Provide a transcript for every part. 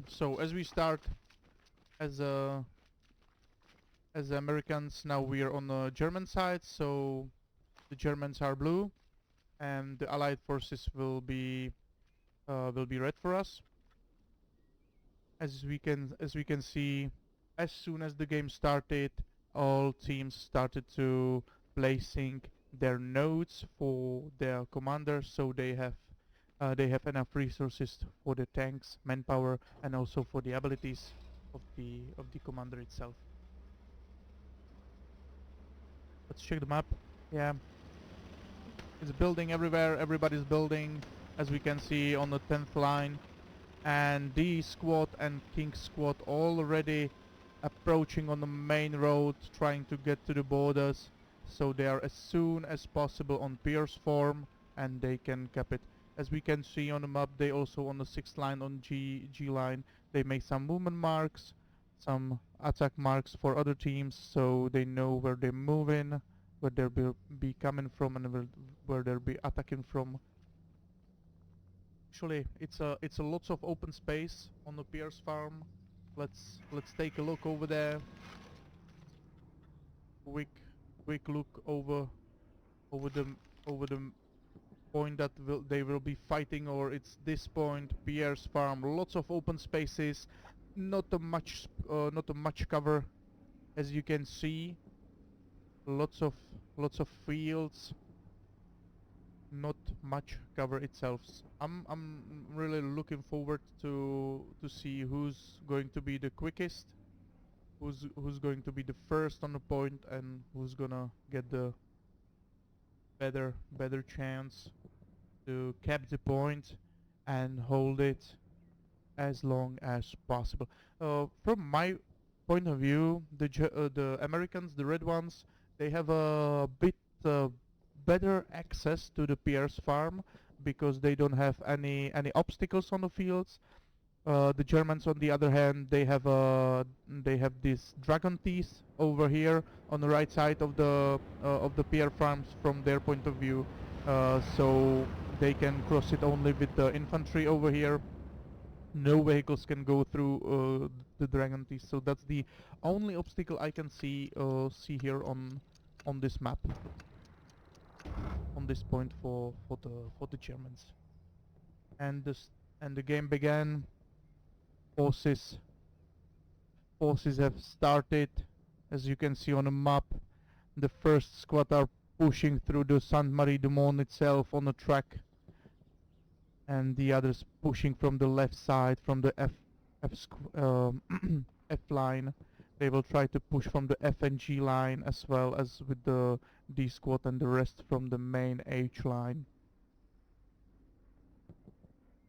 So as we start as Americans, now we are on the German side. So the Germans are blue, and the Allied forces will be red for us. As we can see, as soon as the game started, all teams started to placing their nodes for their commanders, so they have enough resources for the tanks, manpower, and also for the abilities of the commander itself. Let's check the map. Yeah, it's building everywhere. Everybody's building, as we can see on the 10th line. And D squad and King squad already approaching on the main road, trying to get to the borders, so they are as soon as possible on Pierce form and they can cap it. As we can see on the map, they also on the 6th line on G line, they make some movement marks, some attack marks for other teams, so they know where they're moving, where they'll be coming from, and where they'll be attacking from. Actually, it's a lots of open space on the Pierce farm. Let's take a look over there. Quick look over the point that they will be fighting, or it's this point, Pierce farm. Lots of open spaces, not a much cover, as you can see. Lots of fields. Not much cover itself. I'm really looking forward to see who's going to be the quickest, who's going to be the first on the point, and who's gonna get the better chance to cap the point and hold it as long as possible. From my point of view, the Americans, the red ones, they have a bit better access to the Pierce farm because they don't have any obstacles on the fields. The Germans, on the other hand, they have these dragon teeth over here on the right side of the Pierre farms from their point of view, so they can cross it only with the infantry over here. No vehicles can go through the dragon teeth, so that's the only obstacle I can see here on this map, on this point for the Germans. And the game began. Forces have started. As you can see on the map, the first squad are pushing through the Sainte-Marie-du-Mont itself on the track, and the others pushing from the left side, from the F line. They will try to push from the F and G line, as well as with the D squad, and the rest from the main H line.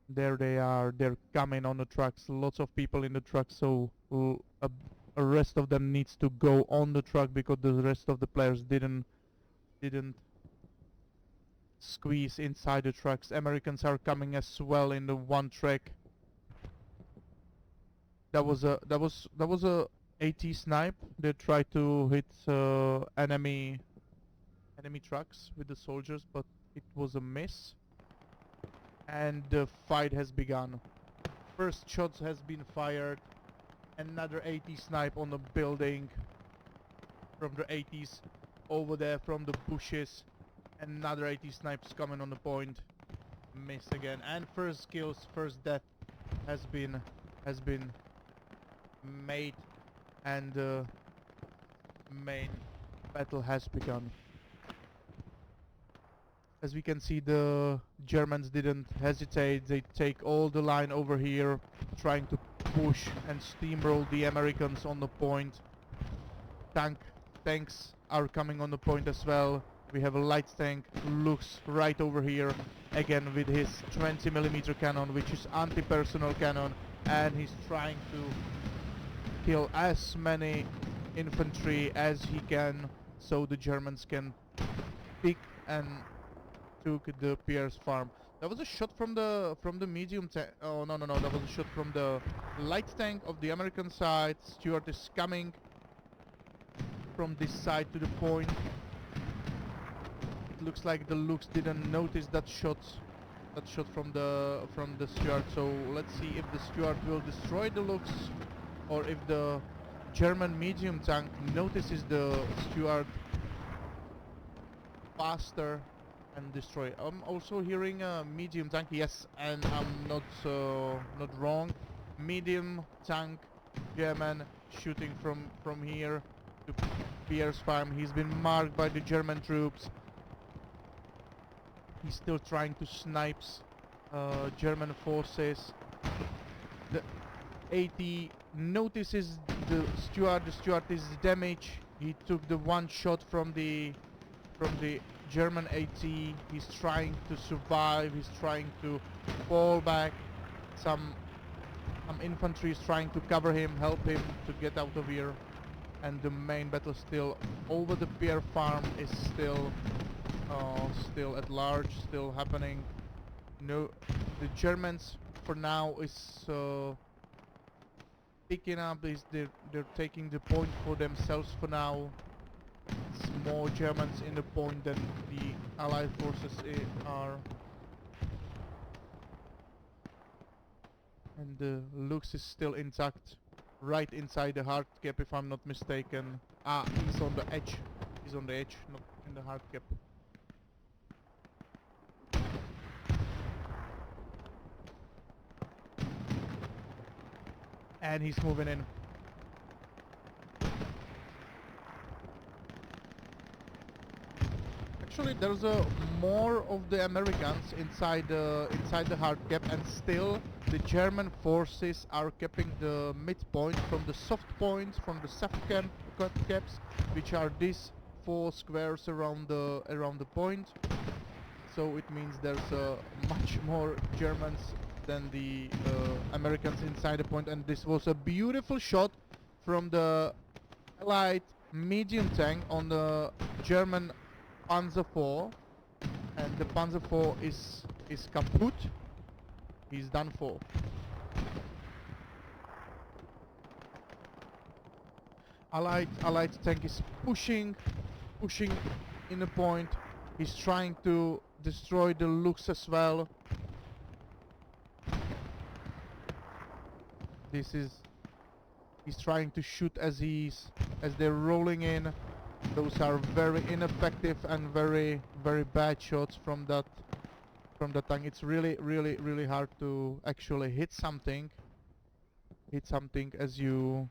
There they are, they're coming on the trucks, lots of people in the truck, so a rest of them needs to go on the truck because the rest of the players didn't squeeze inside the trucks. Americans are coming as well in the one track. That was a AT snipe. They tried to hit enemy trucks with the soldiers, but it was a miss. And the fight has begun. First shots has been fired. Another AT snipe on the building from the 80s over there from the bushes. Another AT snipes coming on the point. Miss again. And first kills, first death has been made, and the main battle has begun. As we can see, the Germans didn't hesitate. They take all the line over here, trying to push and steamroll the Americans on the point. Tanks are coming on the point as well. We have a light tank, looks right over here, again with his 20mm cannon, which is anti-personnel cannon, and he's trying to kill as many infantry as he can, so the Germans can pick and took the Pierce farm. That was a shot from the medium tank. Oh no, that was a shot from the light tank of the American side. Stuart is coming from this side to the point. It looks like the Lux didn't notice that shot, that shot from the Stuart. So let's see if the Stuart will destroy the Lux, or if the German medium tank notices the Stuart faster and destroy. I'm also hearing a medium tank. Yes, and I'm not wrong. Medium tank German shooting from here to Pierre's farm. He's been marked by the German troops. He's still trying to snipe German forces. The 80 notices the Stuart. The Stuart is damaged. He took the one shot from the German AT. He's trying to survive. He's trying to fall back. Some infantry is trying to cover him, help him to get out of here. And the main battle still over the Pierre farm is still at large, still happening. No, the Germans for now is picking up. They're taking the point for themselves for now. It's more Germans in the point than the Allied forces are. And the Lux is still intact, right inside the hard cap if I'm not mistaken. Ah, he's on the edge. He's on the edge, not in the hard cap. And he's moving in. Actually, there's more of the Americans inside the hard cap, and still the German forces are keeping the midpoint from the soft points, from the soft caps, which are these 4 squares around the point. So it means there's much more Germans than the Americans inside the point, and this was a beautiful shot from the Allied medium tank on the German Panzer IV, and the Panzer IV is kaput. He's done for. Allied tank is pushing in the point. He's trying to destroy the Lux as well. He's trying to shoot as they're rolling in. Those are very ineffective and very bad shots from that tank. It's really hard to actually hit something as you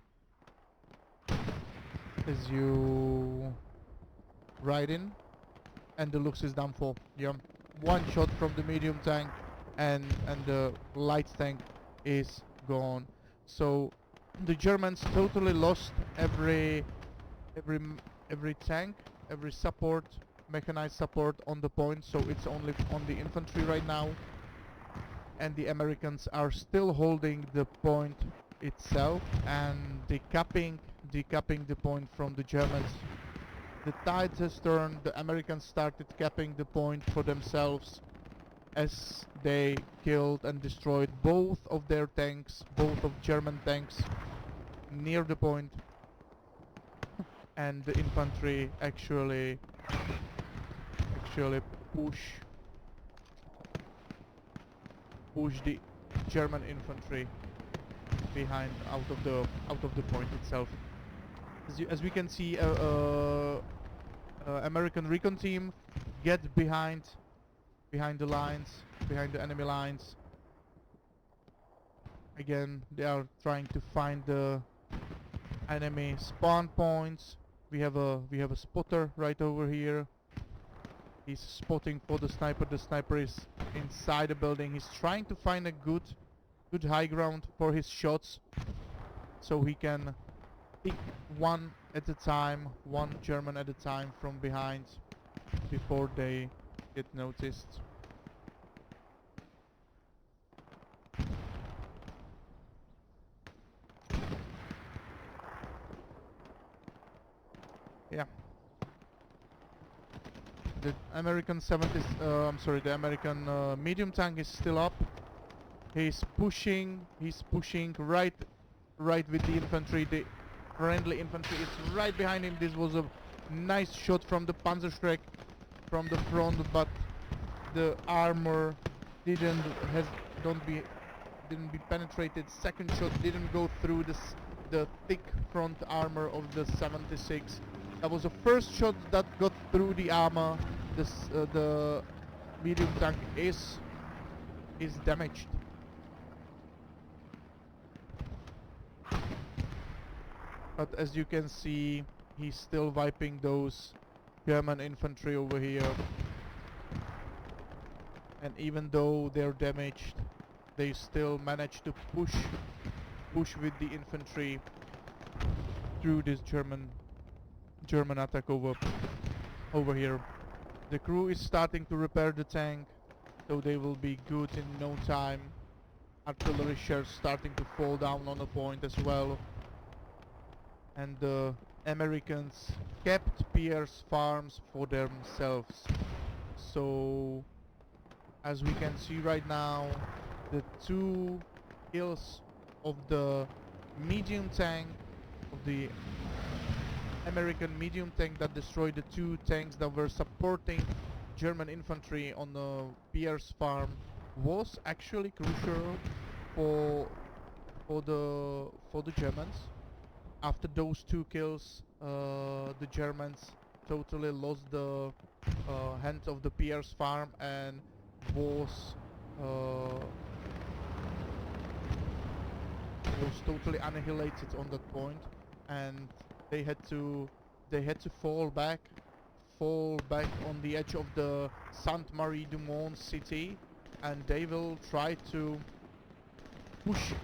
ride in, and the Lux is done for. Yeah, one shot from the medium tank, and the light tank is gone. So the Germans totally lost every tank, every support, mechanized support on the point, so it's only on the infantry right now. And the Americans are still holding the point itself and decapping the point from the Germans. The tide has turned. The Americans started capping the point for themselves as they killed and destroyed both of their tanks, both of German tanks near the point. And the infantry actually push the German infantry behind out of the point itself. As we can see, American recon team get behind the lines, behind the enemy lines. Again, they are trying to find the enemy spawn points. We have a spotter right over here. He's spotting for the sniper. The sniper is inside the building. He's trying to find a good high ground for his shots, so he can pick one at a time, one German at a time from behind before they get noticed. Yeah. The American the American medium tank is still up. He's pushing right with the infantry. The friendly infantry is right behind him. This was a nice shot from the Panzerschreck from the front, but the armor didn't has don't be didn't be penetrated. Second shot didn't go through the thick front armor of the 76. That was the first shot that got through the armor. The medium tank is damaged. But as you can see, he's still wiping those German infantry over here. And even though they're damaged, they still manage to push with the infantry through this German attack over here. The crew is starting to repair the tank, so they will be good in no time. Artillery shells starting to fall down on the point as well. And the Americans kept Pierce farms for themselves. So as we can see right now, the 2 kills of the medium tank, of the American medium tank that destroyed the 2 tanks that were supporting German infantry on the Pierce farm, was actually crucial for the Germans. After those 2 kills, the Germans totally lost the hand of the Pierce farm and was totally annihilated on that point, and they had to fall back on the edge of the Sainte Marie du Mont city, and they will try to push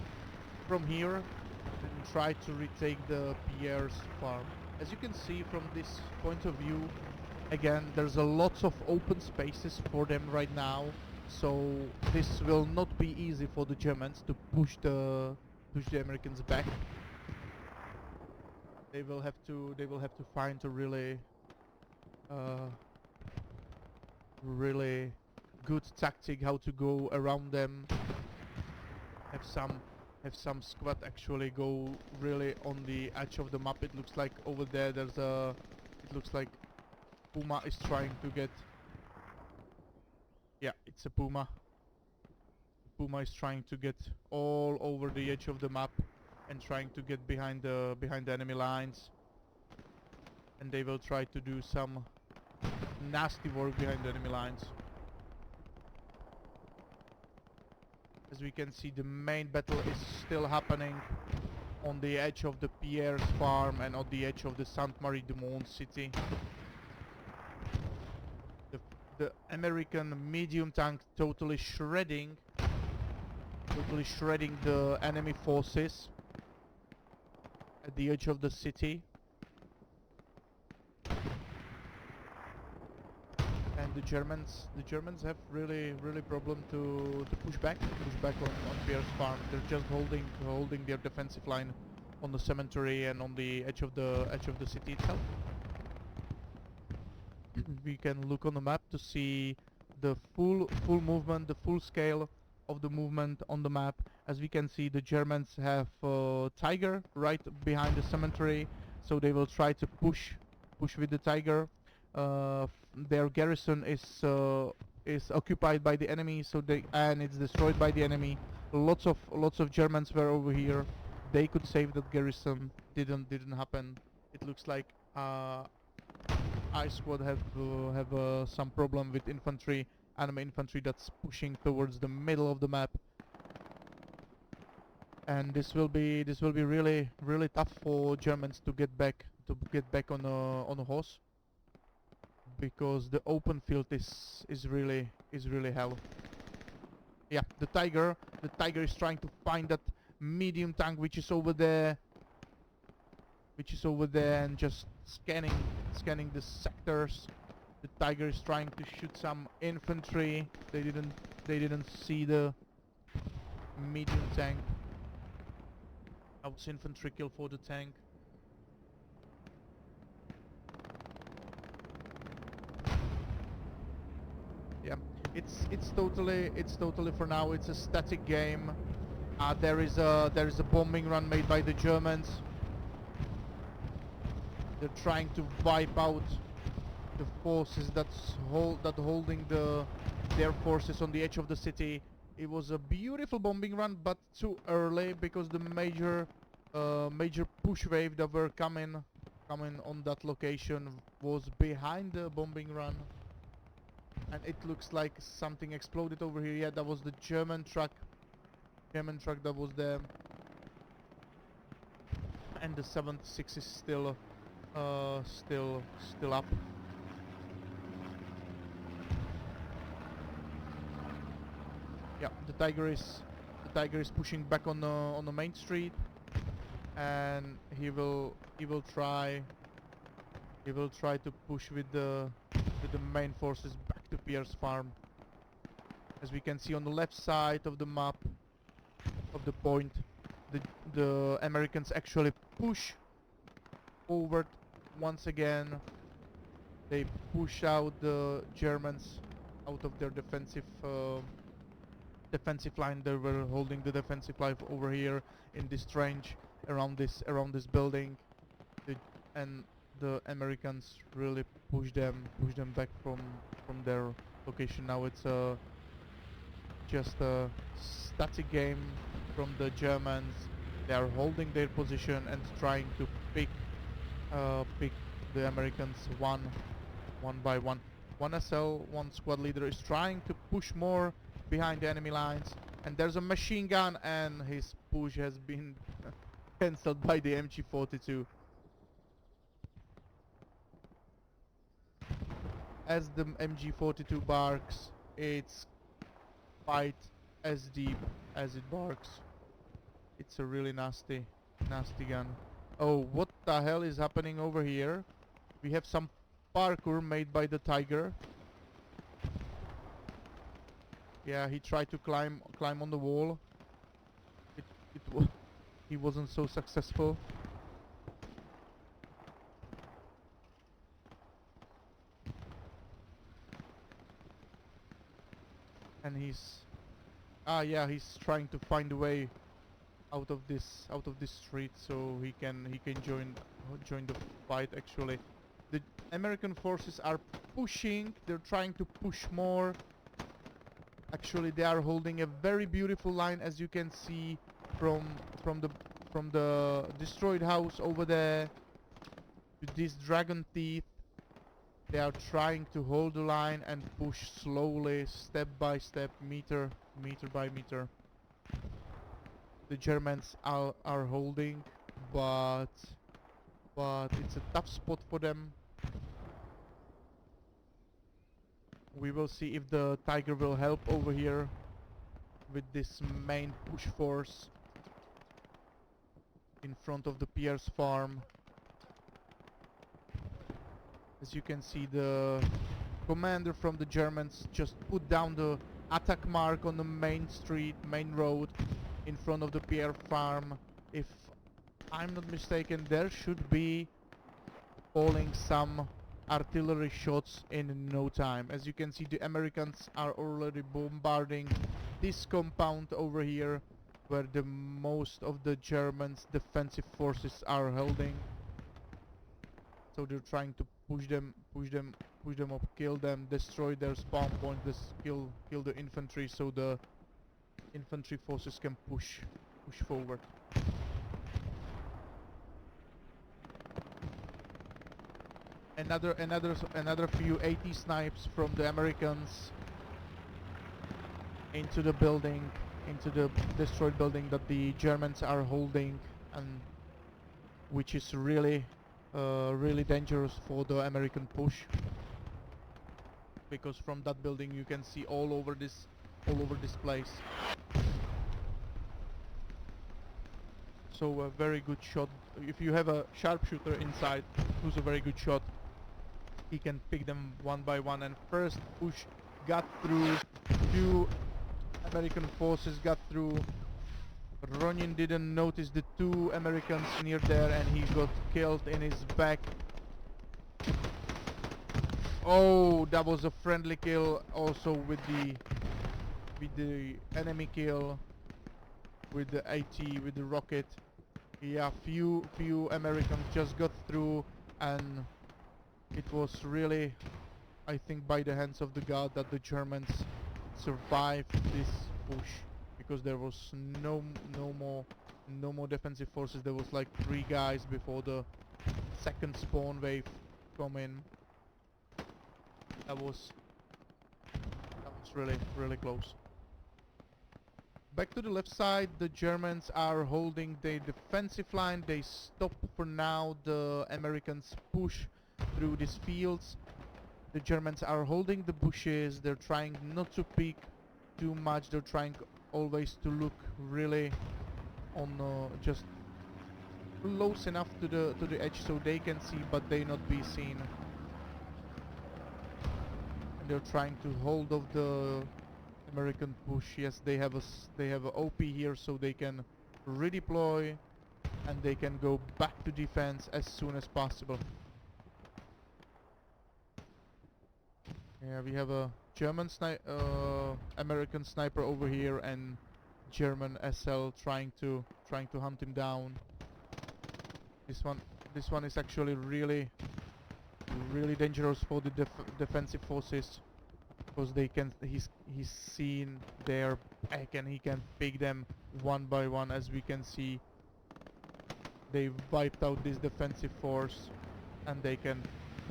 from here and try to retake the Pierre's farm. As you can see from this point of view, again, there's a lot of open spaces for them right now, so this will not be easy for the Germans to push the Americans back. They will have to find a really good tactic how to go around them. Have some squad actually go really on the edge of the map. It looks like over there it looks like Puma is trying to get, yeah, it's a Puma. Puma is trying to get all over the edge of the map and trying to get behind the enemy lines, and they will try to do some nasty work behind the enemy lines. As we can see, the main battle is still happening on the edge of the Pierre's farm and on the edge of the Sainte Marie du Mont city. The American medium tank totally shredding the enemy forces at the edge of the city. And the Germans have really problem to push back on Pierre's farm. They're just holding their defensive line on the cemetery and on the edge of the city itself. We can look on the map to see the full movement, the full scale of the movement on the map. As we can see, the Germans have Tiger right behind the cemetery, so they will try to push with the Tiger. Their garrison is occupied by the enemy, so and it's destroyed by the enemy. Lots of Germans were over here. They could save that garrison. Didn't happen. It looks like I squad have some problem with infantry, enemy infantry that's pushing towards the middle of the map, and this will be really tough for Germans to get back on a horse, because the open field is really hell. Yeah, the Tiger is trying to find that medium tank which is over there and just scanning the sectors. The Tiger is trying to shoot some infantry. They didn't see the medium tank. That was infantry kill for the tank. Yeah, it's totally for now. It's a static game. There is a bombing run made by the Germans. They're trying to wipe out the forces that's holding the their forces on the edge of the city. It was a beautiful bombing run, but too early because the major push wave that were coming on that location was behind the bombing run. And it looks like something exploded over here. Yeah, that was the German truck that was there. And the 76 is still up. Yeah, the Tiger is pushing back on the main street, and he will try to push with the main forces back to Pierre's farm. As we can see on the left side of the map of the point, the Americans actually push forward once again. They push out the Germans out of their defensive line. They were holding the defensive line over here in this trench around this building, and the Americans really push them back from their location. Now it's just a static game from the Germans. They are holding their position and trying to pick the Americans one by one. One SL, one squad leader is trying to push more behind the enemy lines, and there's a machine gun, and his push has been cancelled by the MG42. As the MG42 barks, it's quite as deep as it barks. It's a really nasty gun. Oh, what the hell is happening over here? We have some parkour made by the Tiger. Yeah, he tried to climb on the wall. He wasn't so successful. And he's trying to find a way out of this street so he can join the fight. Actually, the American forces are pushing. They're trying to push more. Actually, they are holding a very beautiful line, as you can see from the destroyed house over there to this dragon teeth. They are trying to hold the line and push slowly, step by step, meter by meter. The Germans are holding, but it's a tough spot for them. We will see if the Tiger will help over here with this main push force in front of the Pierre's farm. As you can see, the commander from the Germans just put down the attack mark on the main road in front of the Pierre farm. If I'm not mistaken, there should be falling some artillery shots in no time. As you can see, the Americans are already bombarding this compound over here where the most of the Germans' defensive forces are holding. So they're trying to push them up, kill them, destroy their spawn point, kill the infantry, so the infantry forces can push forward. Another few 80 snipes from the Americans into the building, into the destroyed building that the Germans are holding, and which is really dangerous for the American push, because from that building you can see all over this place. So a very good shot. If you have a sharpshooter inside who's a very good shot, he can pick them one by one. And first push got through, few American forces got through. Ronin didn't notice the two Americans near there, and he got killed in his back. Oh, that was a friendly kill also with the enemy kill with the AT, with the rocket. Yeah, few Americans just got through, and it was really, I think, by the hands of the god that the Germans survive this push, because there was no more defensive forces. There was like 3 guys before the second spawn wave come in. That was really close. Back to the left side, the Germans are holding their defensive line. They stop for now the Americans' push through these fields. The Germans are holding the bushes. They're trying not to peek too much. They're trying always to look really on just close enough to the edge so they can see, but they not be seen. And they're trying to hold off the American push. Yes, they have a OP here, so they can redeploy and they can go back to defense as soon as possible. Yeah, we have a American sniper over here and German SL trying to hunt him down. This one is actually really dangerous for the defensive forces, because he's seen their back and he can pick them one by one. As we can see, they wiped out this defensive force and they can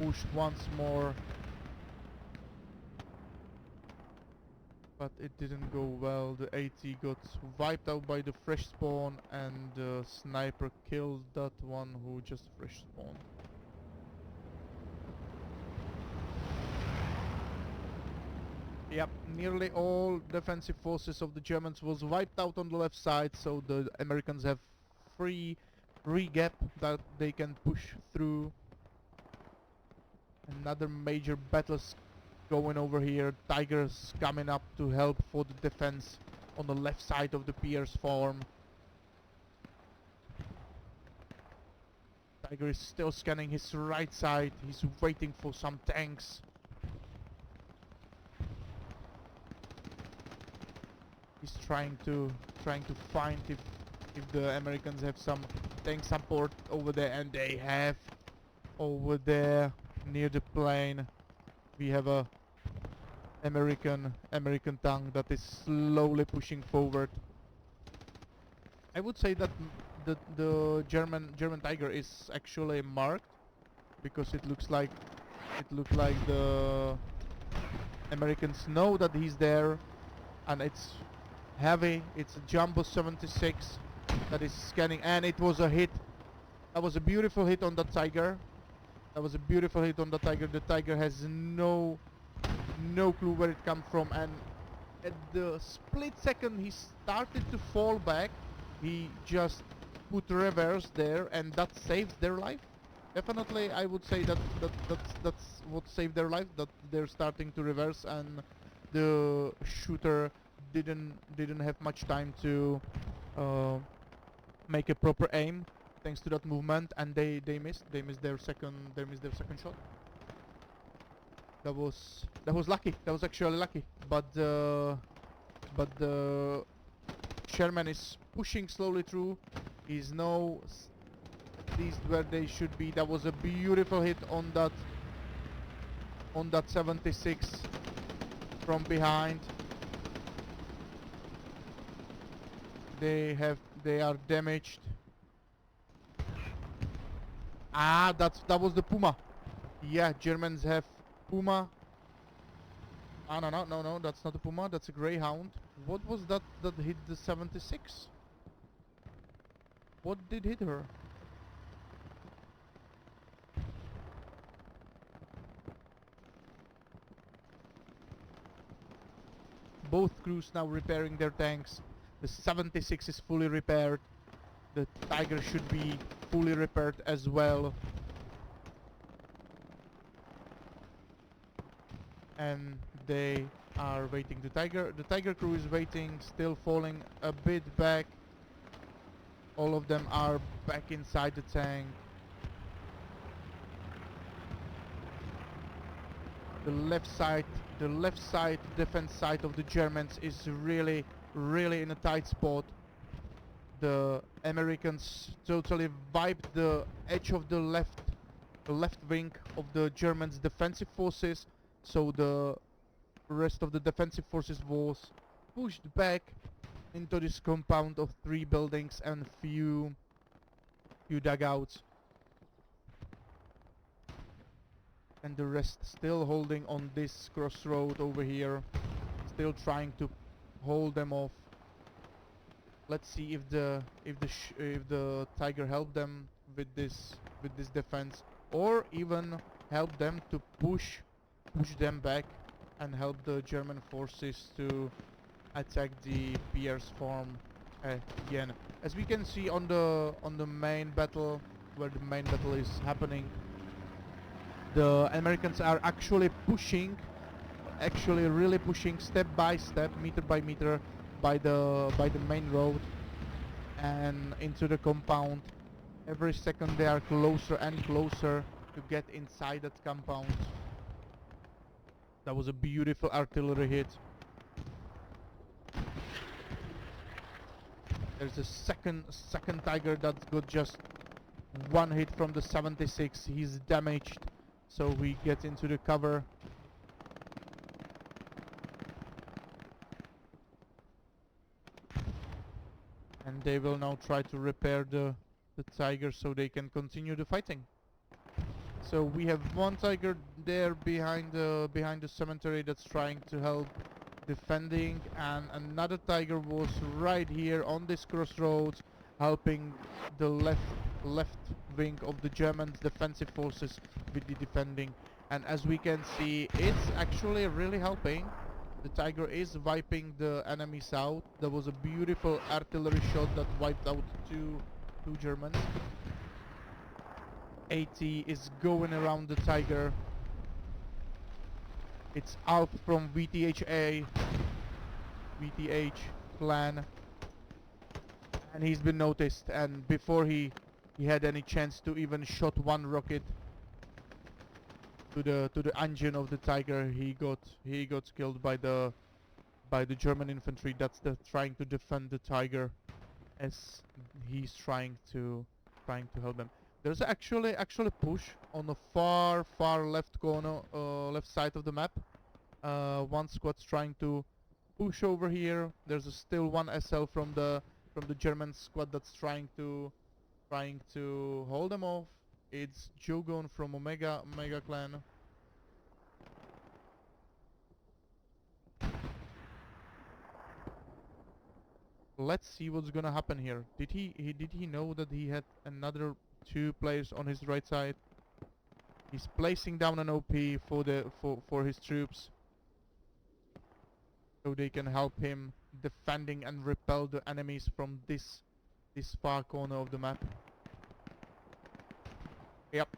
push once more, but it didn't go well. The AT got wiped out by the fresh spawn and the sniper killed that one who just fresh spawned. Yep, nearly all defensive forces of the Germans was wiped out on the left side, so the Americans have free gap that they can push through. Another major battle's going over here. Tiger's coming up to help for the defense on the left side of the Pierce farm. Tiger is still scanning his right side. He's waiting for some tanks. He's trying to find if the Americans have some tank support over there, and they have. Over there near the plane we have a American tank that is slowly pushing forward. I would say that the German Tiger is actually marked, because it looks like the Americans know that he's there, and it's heavy. It's a Jumbo 76 that is scanning, and it was a hit. That was a beautiful hit on the Tiger. The Tiger has no clue where it come from, and at the split second he started to fall back, he just put reverse there, and that saved their life. Definitely, I would say that's what saved their life. That they're starting to reverse, and the shooter didn't have much time to make a proper aim, thanks to that movement, and they missed their second shot. That was lucky. That was actually lucky. But the Sherman is pushing slowly through. He's now at least where they should be. That was a beautiful hit on that 76 from behind. They are damaged. Ah, that was the Puma. Yeah, Germans have Puma. Ah, no, that's not a Puma, that's a Greyhound. What was that hit the 76? What did hit her? Both crews now repairing their tanks. The 76 is fully repaired. The Tiger should be fully repaired as well. And they are waiting. The Tiger crew is waiting, still falling a bit back. All of them are back inside the tank. The left side defense side of the Germans is really in a tight spot. The Americans totally wiped the edge of the left wing of the Germans' defensive forces, so the rest of the defensive forces was pushed back into this compound of 3 buildings and few dugouts, and the rest still holding on this crossroad over here, still trying to hold them off. Let's see if the Tiger helped them with this defense, or even help them to push them back and help the German forces to attack the Pierce farm again. As we can see on the main battle, where the main battle is happening, the Americans are actually pushing, really pushing step by step, meter by meter, by the main road and into the compound. Every second they are closer and closer to get inside that compound. That was a beautiful artillery hit. There's a second Tiger that got just one hit from the 76. He's damaged, so we get into the cover. And they will now try to repair the Tiger so they can continue the fighting. So we have one Tiger there behind the cemetery that's trying to help defending, and another Tiger was right here on this crossroads helping the left wing of the German defensive forces with the defending. And as we can see, it's actually really helping. The Tiger is wiping the enemies out. There was a beautiful artillery shot that wiped out two Germans. 80 is going around the Tiger. It's Alp from VTH clan, and he's been noticed, and before he had any chance to even shot one rocket to the engine of the Tiger, he got killed by the German infantry that's trying to defend the Tiger as he's trying to help them. There's actually push on the far left corner, left side of the map. One squad's trying to push over here. There's still one SL from the German squad that's trying to hold them off. It's Jogon from Omega clan. Let's see what's gonna happen here. Did he know that he had another 2 players on his right side? He's placing down an OP for his troops, so they can help him defending and repel the enemies from this far corner of the map. Yep.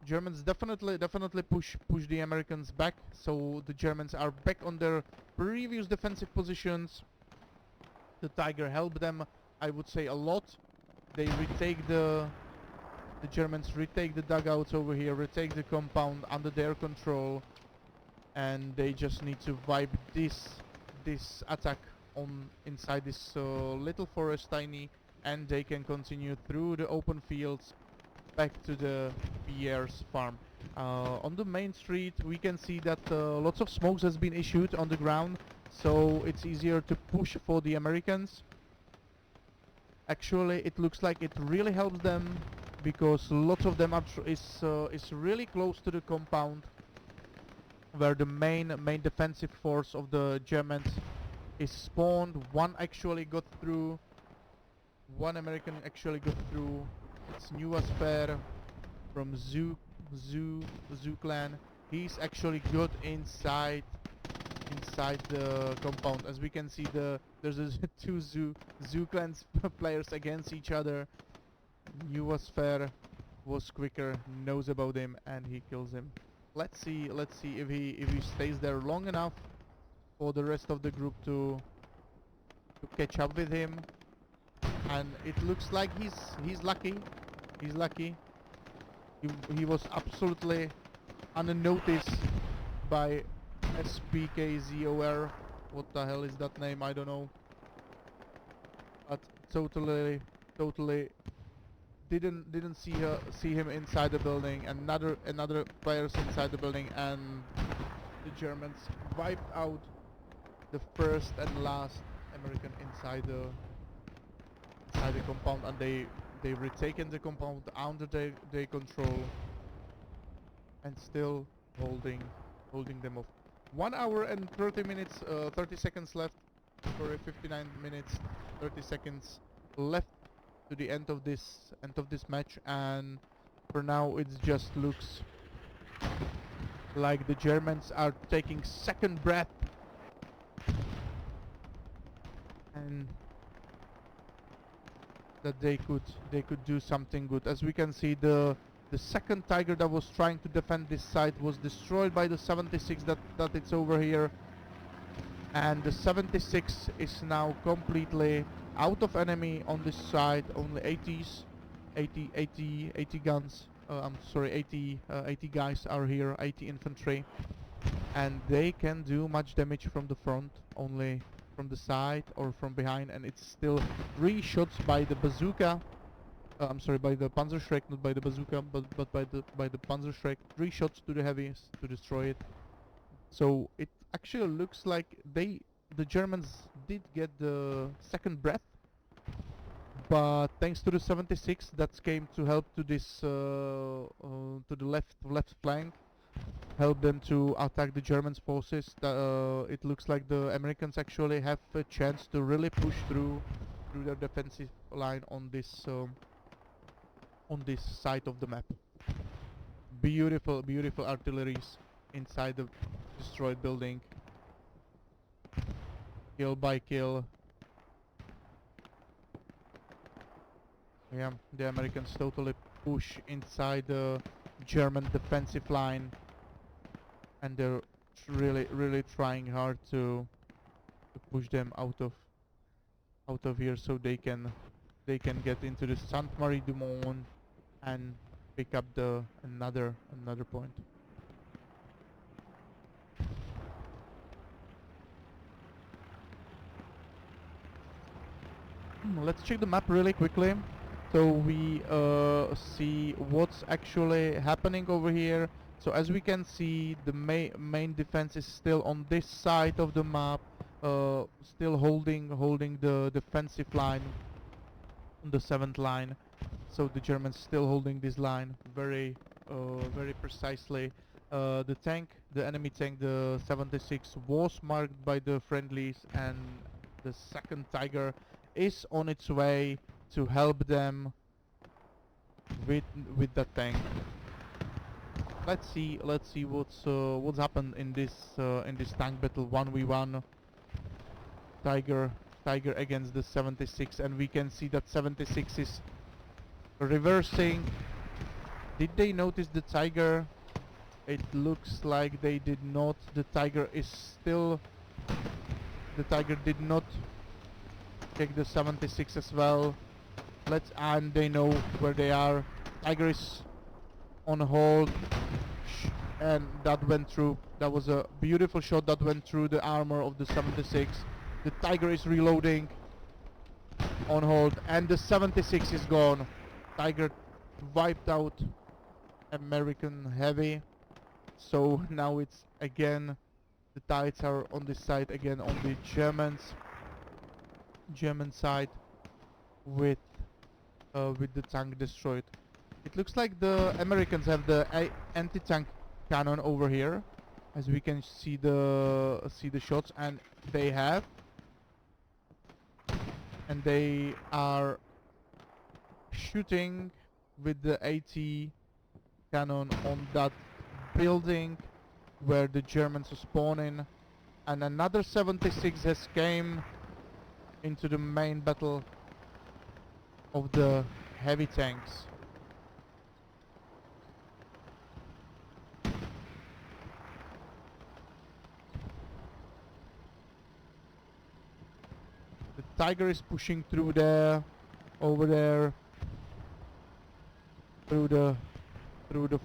Germans definitely push the Americans back, so the Germans are back on their previous defensive positions. The Tiger helped them, I would say, a lot. They retake the Germans retake the dugouts over here, retake the compound under their control, and they just need to wipe this attack on inside this little forest tiny, and they can continue through the open fields back to the Pierre's farm. On the main street we can see that lots of smokes has been issued on the ground, so it's easier to push for the Americans. Actually, it looks like it really helps them, because lots of them is really close to the compound where the main defensive force of the Germans is spawned. One actually got through. One American actually got through. It's New Asper from Zoo clan. He's actually got inside the compound. As we can see, there's 2 Zoo clans players against each other. New Asper was quicker, knows about him, and he kills him. Let's see if he stays there long enough for the rest of the group to catch up with him. And it looks like he's lucky. He was absolutely unnoticed by SPKZOR. What the hell is that name? I don't know. But totally didn't see him inside the building. Another players inside the building, and the Germans wiped out the first and last American inside the compound, and they've retaken the compound under their control, and still holding them off. 1 hour and 30 minutes, 30 seconds left. Sorry, 59 minutes, 30 seconds left to the end of this match, and for now it just looks like the Germans are taking second breath and that they could do something good. As we can see, the second Tiger that was trying to defend this site was destroyed by the 76 that it's over here, and the 76 is now completely out of enemy on this side. Only 80 guns, I'm sorry, 80 guys are here, 80 infantry, and they can do much damage from the front, only from the side or from behind, and it's still 3 shots by the bazooka. I'm sorry, by the Panzerschreck, not by the bazooka, but by the Panzerschreck. 3 shots to the heavies to destroy it. So it actually looks like the Germans did get the second breath, but thanks to the 76 that came to help to this to the left flank, help them to attack the German forces. It looks like the Americans actually have a chance to really push through their defensive line on this side of the map. Beautiful artilleries inside the destroyed building. Kill by kill. Yeah, the Americans totally push inside the German defensive line, and they're really trying hard to push them out of here, so they can get into the Sainte Marie du Monde and pick up the another point. Let's check the map really quickly, so we see what's actually happening over here. So as we can see, the main defense is still on this side of the map, still holding the defensive line on the 7th line. So the Germans still holding this line very precisely. The enemy tank, the 76, was marked by the friendlies, and the second Tiger is on its way to help them with the tank. Let's see what's happened in this tank battle. 1v1 Tiger against the 76, and we can see that 76 is reversing. Did they notice the Tiger? It looks like they did not. The Tiger did not check the 76 as well. And they know where they are. Tiger is on hold, and that went through. That was a beautiful shot that went through the armor of the 76. The Tiger is reloading, on hold, and the 76 is gone. Tiger wiped out American heavy. So now it's again, the tides are on this side again, on the German side, with the tank destroyed. It looks like the Americans have the anti-tank cannon over here, as we can see the shots, and they are shooting with the AT cannon on that building where the Germans are spawning, and another 76 has came into the main battle of the heavy tanks. The Tiger is pushing through there, over there, through the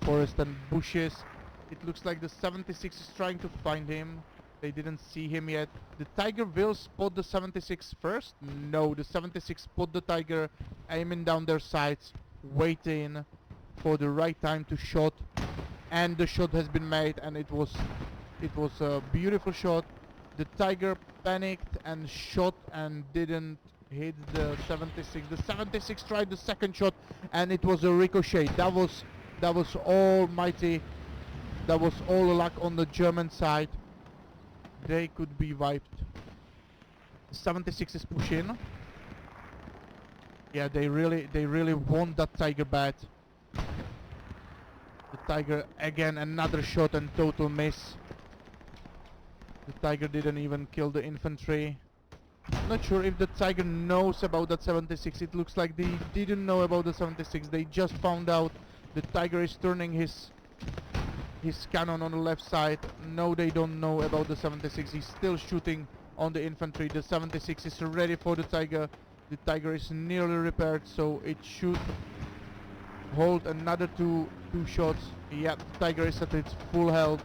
forest and bushes. It looks like the 76 is trying to find him. They didn't see him yet. The Tiger will spot the 76 first. No, the 76 spot the Tiger, aiming down their sights, waiting for the right time to shot, and the shot has been made, and it was It was a beautiful shot. The Tiger panicked and shot and didn't hit the 76. The 76 tried the second shot and it was a ricochet. That was almighty. That was all luck on the German side. They could be wiped. The 76 is pushing. Yeah, they really want that Tiger bad. The Tiger again, another shot and total miss. The Tiger didn't even kill the infantry. Not sure if the Tiger knows about that 76. It looks like they didn't know about the 76. They just found out the Tiger is turning his cannon on the left side. No, they don't know about the 76. He's still shooting on the infantry. The 76 is ready for the Tiger. The Tiger is nearly repaired, so it should hold another two shots. Yeah, the Tiger is at its full health,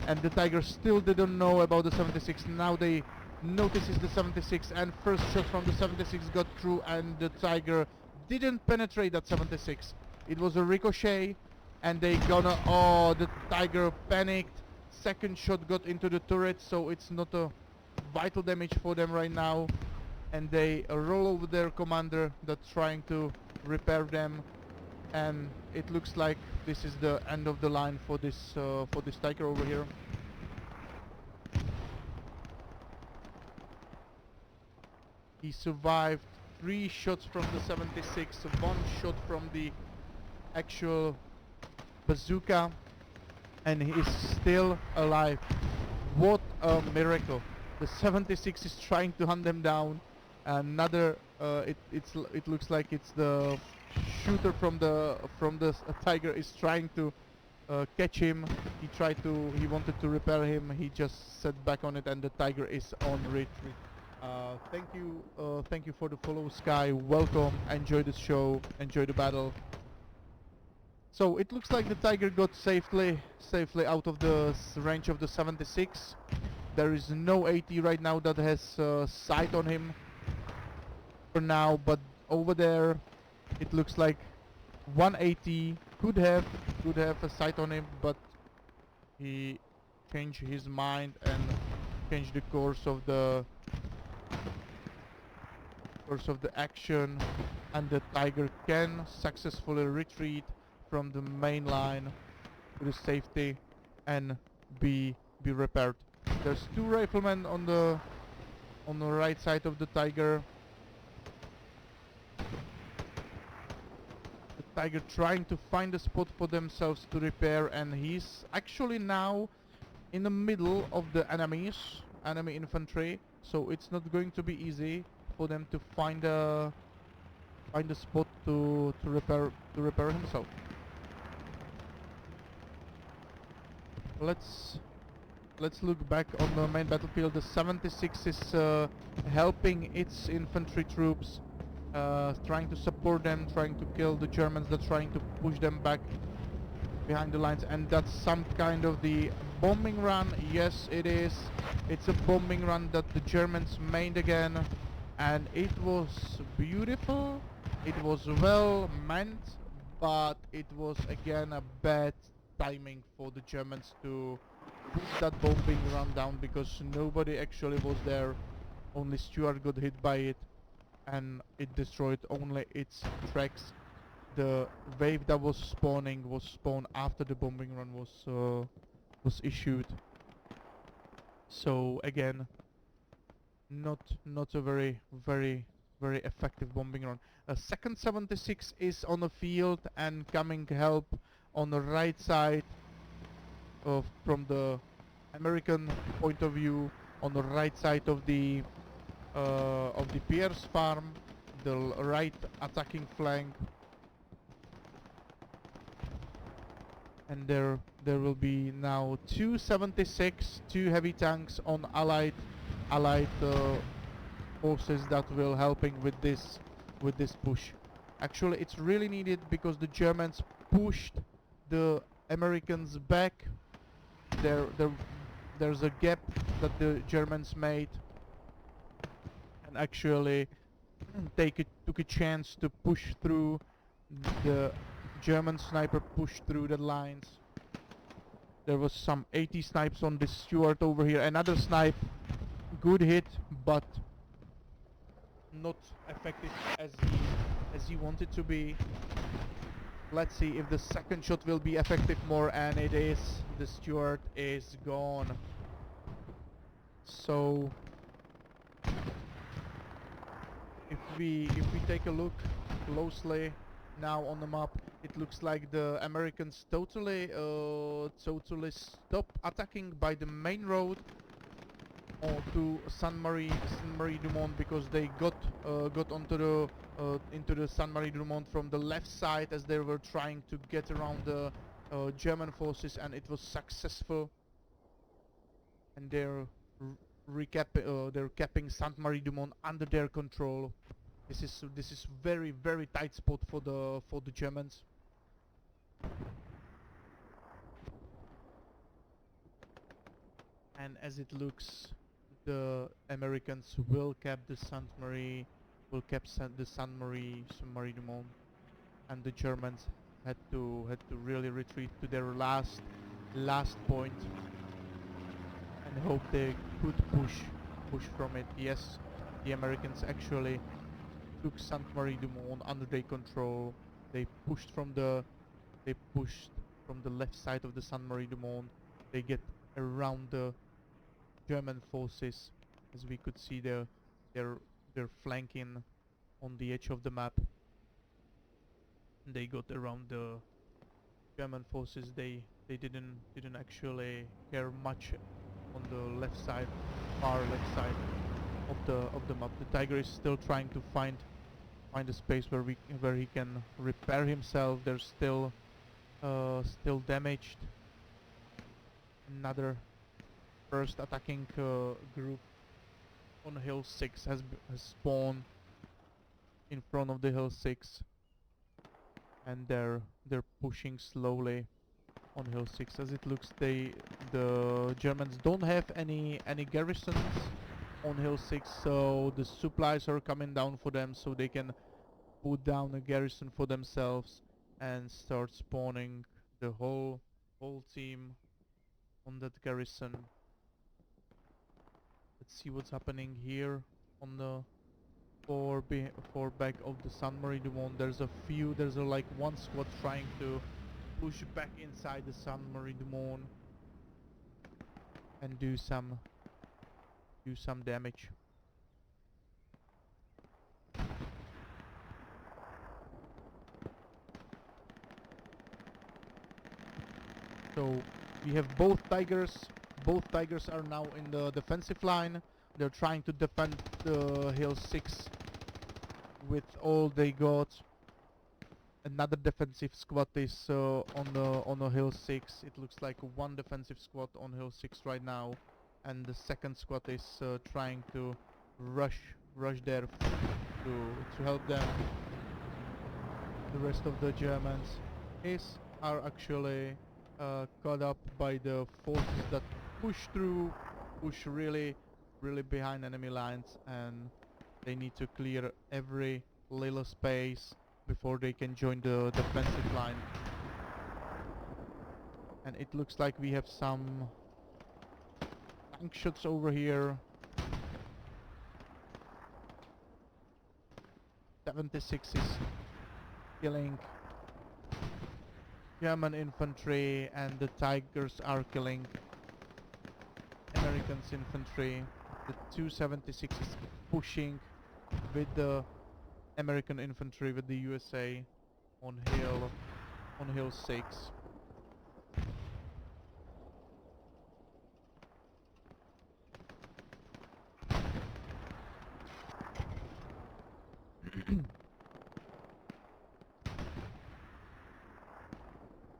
and the Tiger still didn't know about the 76. Now they notices the 76, and first shot from the 76 got through, and the Tiger didn't penetrate that 76. It was a ricochet, and they gonna... Oh, the Tiger panicked. Second shot got into the turret, so it's not a vital damage for them right now. And they roll over their commander that's trying to repair them. And it looks like this is the end of the line for this Tiger over here. He survived 3 shots from the 76, 1 shot from the actual bazooka, and he is still alive. What a miracle. The 76 is trying to hunt them down. Another it looks like it's the shooter from the Tiger is trying to catch him. He wanted to repair him. He just sat back on it, and the Tiger is on retreat. Thank you for the follow, Sky. Welcome. Enjoy the show. Enjoy the battle. So it looks like the Tiger got safely out of the range of the 76. There is no AT right now that has sight on him for now, but over there it looks like 180 could have a sight on him, but he changed his mind and changed the course of the action, and the Tiger can successfully retreat from the main line to the safety and be repaired. There's 2 riflemen on the right side of the Tiger. The Tiger trying to find a spot for themselves to repair, and he's actually now in the middle of the enemy infantry, so it's not going to be easy for them to find a spot to repair himself. Let's look back on the main battlefield. The 76 is helping its infantry troops, trying to support them, trying to kill the Germans. They're trying to push them back behind the lines, and that's some kind of the bombing run. Yes, it is. It's a bombing run that the Germans made again, and it was beautiful. It was well meant, but it was again a bad timing for the Germans to put that bombing run down, because nobody actually was there. Only Stuart got hit by it, and it destroyed only its tracks. The wave that was spawned after the bombing run was issued. So again, not a very effective bombing run. A second 76 is on the field and coming help on the right side from the American point of view, on the right side of the Pierce farm, the right attacking flank. And there will be now 2 76, 2 heavy tanks on allied forces that will helping with this push. Actually, it's really needed because the Germans pushed the Americans back. There's a gap that the Germans made, and actually took a chance to push through. The German sniper pushed through the lines, There was some 80 snipes on this Stuart over here. Another snipe, good hit, but not effective as he wanted to be. Let's see if the second shot will be effective more, and it is. The Stuart is gone. So if we take a look closely now on the map, it looks like the Americans totally stop attacking by the main road to San Marie Dumont, because they got onto the into the San Marie Dumont from the left side, as they were trying to get around the German forces, and it was successful. And they're capping Saint Marie Dumont under their control. This is very tight spot for the Germans. And as it looks, the Americans will cap the Saint Marie, the Saint Marie Dumont, and the Germans had to really retreat to their last point, and hope they could push from it. Yes, the Americans actually took Saint Marie Dumont under their control. They pushed from the left side of the Saint Marie Dumont. They get around the German forces, as we could see they're flanking on the edge of the map. They got around the German forces. They didn't actually care much on the left side, far left side of the map. The Tiger is still trying to find a space where he can repair himself. They're still damaged. Another first attacking group on Hill 6 has spawned in front of the Hill 6, and they're pushing slowly on Hill 6. As it looks, the Germans don't have any garrisons on Hill 6, so the supplies are coming down for them, so they can put down a garrison for themselves and start spawning the whole team on that garrison. Let's see what's happening here on the far back of the San Marie Dumont. There's like one squad trying to push back inside the San Marie Dumont and do some damage. So we have both Tigers. Both Tigers are now in the defensive line. They're trying to defend the Hill 6 with all they got. Another defensive squad is on the Hill 6. It looks like one defensive squad on Hill 6 right now, and the second squad is trying to rush there to help them. The rest of the Germans are actually caught up by the forces that push really behind enemy lines, and they need to clear every little space before they can join the defensive line. And it looks like we have some tank shots over here. 76 is killing German infantry, and the Tigers are killing Americans infantry. The 276 is pushing with the American infantry, with the USA on Hill 6.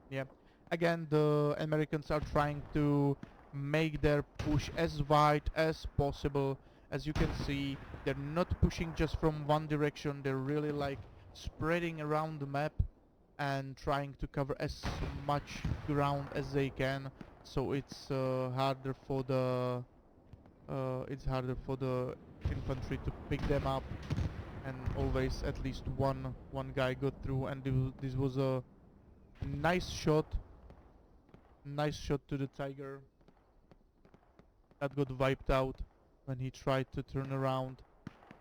Yeah, again the Americans are trying to make their push as wide as possible. As you can see, they're not pushing just from one direction. They're really like spreading around the map and trying to cover as much ground as they can. So it's harder for the infantry to pick them up, and always at least one guy got through, and this was a nice shot Nice shot to the Tiger. That got wiped out when he tried to turn around.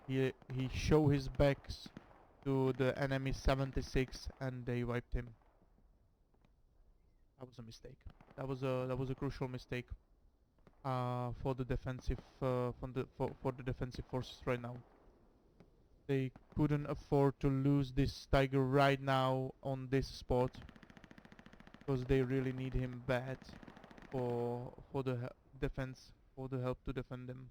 He showed his backs to the enemy 76 and they wiped him. That was a mistake. That was a crucial mistake for the defensive for the defensive forces right now. They couldn't afford to lose this Tiger right now on this spot because they really need him bad for the defense, for the help to defend them.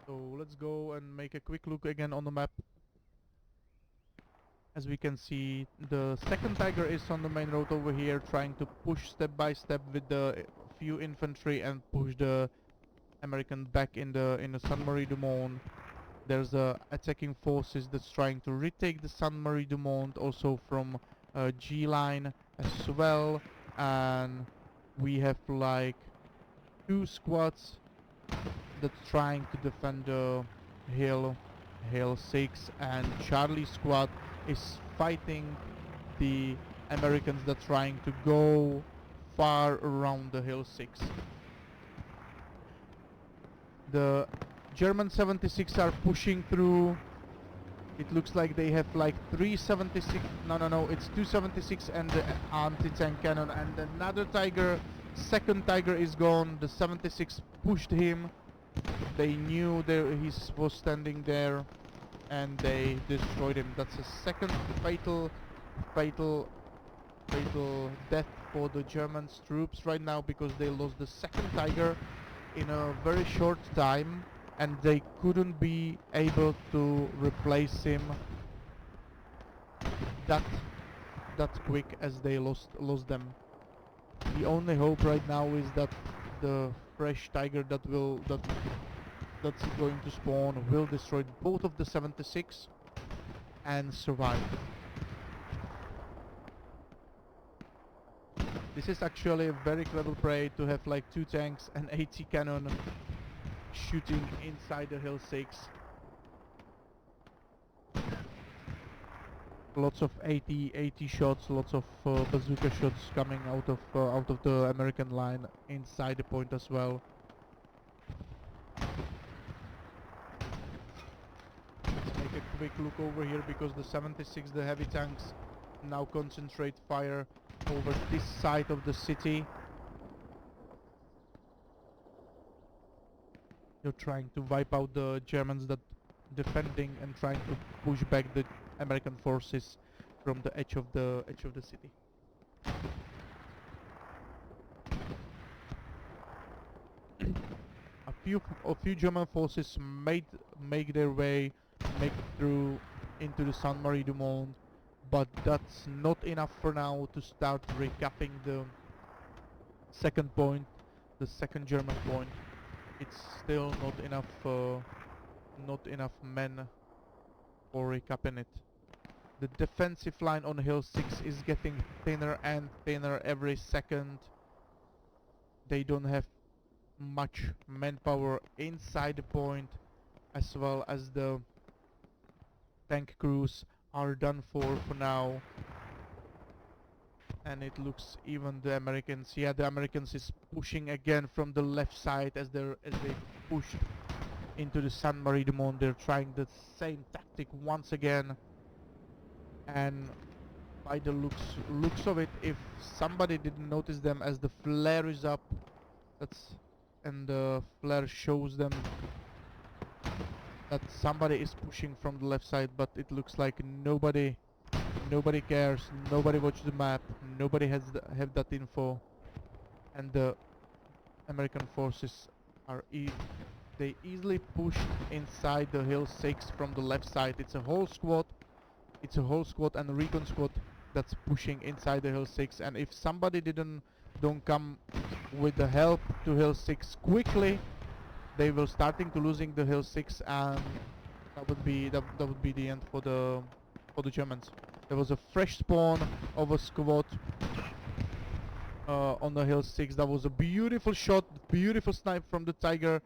So let's go and make a quick look again on the map. As we can see, the second Tiger is on the main road over here, trying to push step by step with the few infantry and push the American back in the San Marie du Monde. There's attacking forces that's trying to retake the San Marie du Monde, also from G line as well, and we have like 2 squads that's trying to defend the hill 6, and Charlie squad is fighting the Americans that are trying to go far around the hill 6. The German 76 are pushing through. It looks like they have like 376. No, it's 276 and the anti-tank cannon, and another Tiger. Second Tiger is gone. The 76 pushed him. They knew he was standing there, and they destroyed him. That's a second fatal death for the German troops right now, because they lost the second Tiger in a very short time, and they couldn't be able to replace him that quick as they lost them. The only hope right now is that the fresh Tiger that's going to spawn will destroy both of the 76 and survive. This is actually a very clever play to have like 2 tanks and 80 cannon shooting inside the hill 6. Lots of 80 shots, lots of bazooka shots coming out of the American line inside the point as well. Let's make a quick look over here, because the 76, the heavy tanks, now concentrate fire over this side of the city. They're trying to wipe out the Germans that defending and trying to push back the American forces from the edge of the city. A few German forces make through into the San Marie du Monde, but that's not enough for now to start recapping the second point, the second German point. It's still not enough men for recapping it. The defensive line on Hill 6 is getting thinner and thinner every second. They don't have much manpower inside the point, as well as the tank crews are done for now. And it looks even the Americans, yeah, the Americans is pushing again from the left side as they push into the San Marie du Monde. They're trying the same tactic once again, and by the looks of it, if somebody didn't notice them, as the flare is up, and the flare shows them that somebody is pushing from the left side, but it looks like nobody cares, nobody watched the map, nobody have that info, and the American forces are they easily pushed inside the hill 6 from the left side. It's a whole squad and a recon squad that's pushing inside the hill 6, and if somebody don't come with the help to hill 6 quickly, they will starting to losing the hill 6, and that would be the end for the Germans. There was a fresh spawn of a squad on the hill 6. That was a beautiful shot, beautiful snipe from the Tiger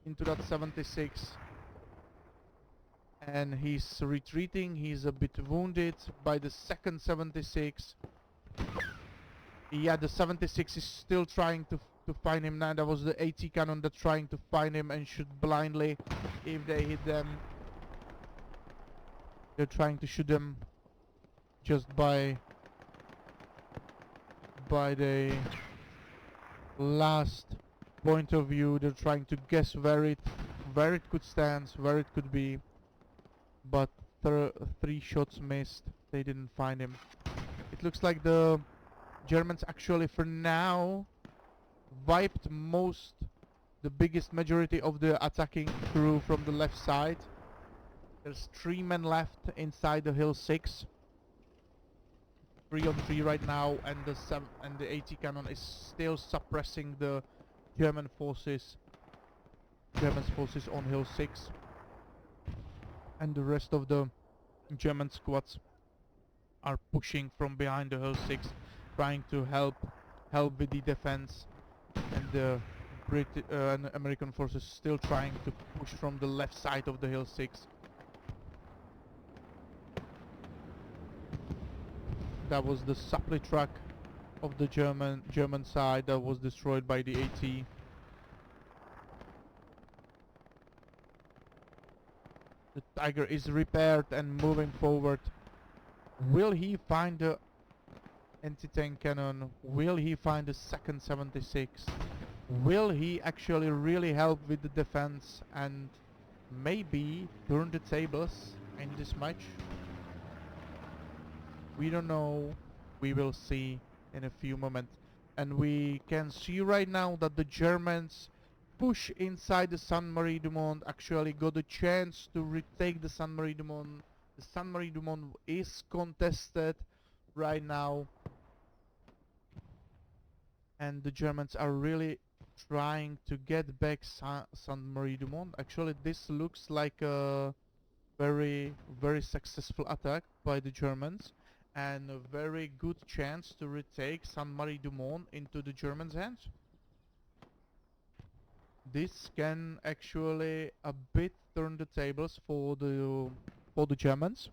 into that 76. and he's retreating. He's a bit wounded by the second 76. Yeah, the 76 is still trying to find him now. That was the AT cannon that's trying to find him and shoot blindly if they hit them. They're trying to shoot them just by the last point of view. They're trying to guess where it could stand, where it could be, but 3 shots missed. They didn't find him. It looks like the Germans actually for now wiped the biggest majority of the attacking crew from the left side. There's 3 men left inside the hill 6. 3 on 3 right now, and the AT cannon is still suppressing the German forces on hill 6, and the rest of the German squads are pushing from behind the hill 6, trying to help with the defense, and the and American forces still trying to push from the left side of the hill 6. That was the supply truck of the German side that was destroyed by the AT. The Tiger is repaired and moving forward. Will he find the anti-tank cannon? Will he find the second 76? Will he actually really help with the defense and maybe turn the tables in this match? We don't know. We will see in a few moments. And we can see right now that the Germans push inside the Sainte Marie du Monde, actually got a chance to retake the Sainte Marie du Monde. The Sainte Marie du Monde is contested right now, and the Germans are really trying to get back Sainte Marie du Monde. Actually, this looks like a very successful attack by the Germans, and a very good chance to retake Sainte Marie du Monde into the Germans' hands. This can actually a bit turn the tables for the Germans.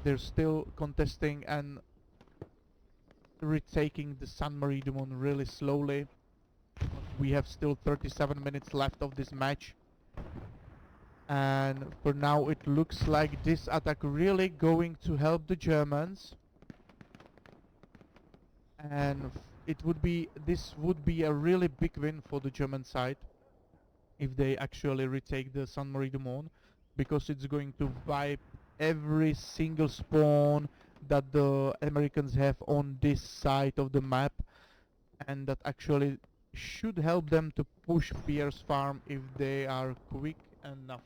They're still contesting and retaking the Sainte Marie du Monde really slowly. We have still 37 minutes left of this match, and for now it looks like this attack really going to help the Germans, and this would be a really big win for the German side if they actually retake the Sainte Marie du Monde, because it's going to wipe every single spawn that the Americans have on this side of the map, and that actually should help them to push Pierce Farm if they are quick enough.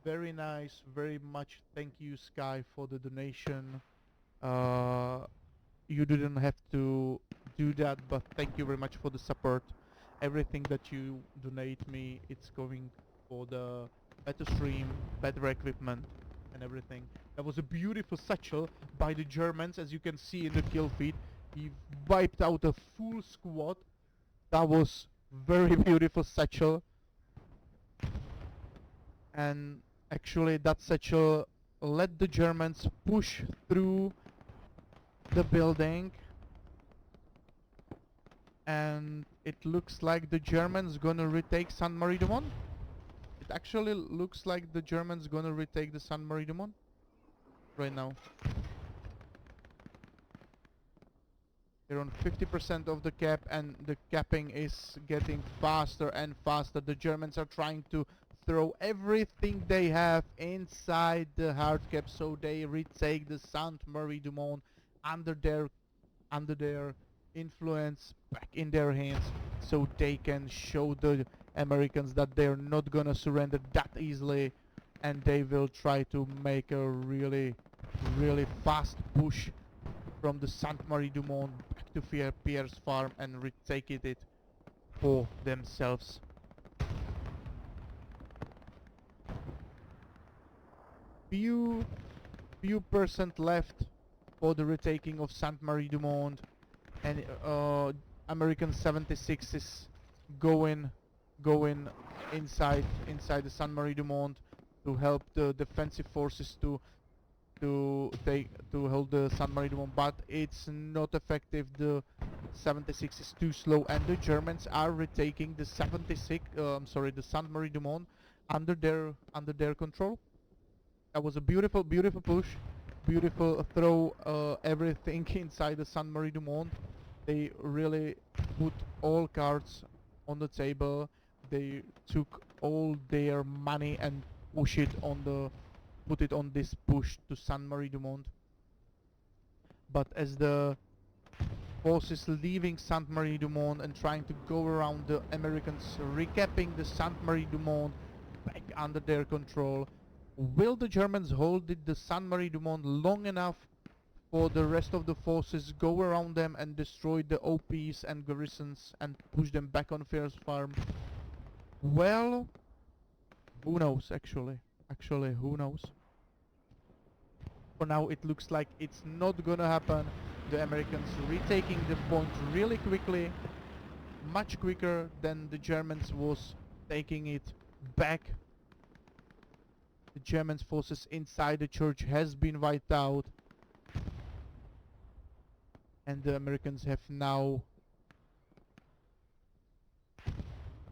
Very nice, very much thank you Sky for the donation. You didn't have to do that, but thank you very much for the support. Everything that you donate me, it's going for the better stream, better equipment, and everything. That was a beautiful satchel by the Germans, as you can see in the kill feed. He wiped out a full squad. That was very beautiful satchel. And actually that satchel let the Germans push through the building, and it looks like the Germans gonna retake Sainte Marie du Monde. It actually looks like the Germans gonna retake the Sainte Marie du Monde right now. They're on 50% of the cap, and the capping is getting faster and faster. The Germans are trying to throw everything they have inside the hard cap, so they retake the Sainte Marie du Monde under their influence back in their hands, so they can show the Americans that they're not gonna surrender that easily, and they will try to make a really fast push from the Sainte Marie du Monde back to Pierce Farm and retake it for themselves. Few percent left for the retaking of Sainte Marie du Monde, and American 76 is going going inside the San Marie du Monde to help the defensive forces to hold the San Marie du Monde, but it's not effective. The 76 is too slow, and the Germans are retaking the 76. The San Marie du Monde under their control. That was a beautiful push, beautiful throw. Everything inside the San Marie du Monde. They really put all cards on the table. They took all their money and put it on this push to San Marie du Monde. But as the forces leaving Saint Marie du Monde and trying to go around the Americans, recapping the Saint Marie du Monde back under their control, will the Germans hold the Saint Marie du Monde long enough for the rest of the forces go around them and destroy the OPs and garrisons and push them back on Fierce Farm? Well, who knows actually. Actually, who knows? For now it looks like it's not gonna happen. The Americans retaking the point really quickly, much quicker than the Germans was taking it back. The German forces inside the church has been wiped out, and the Americans have now,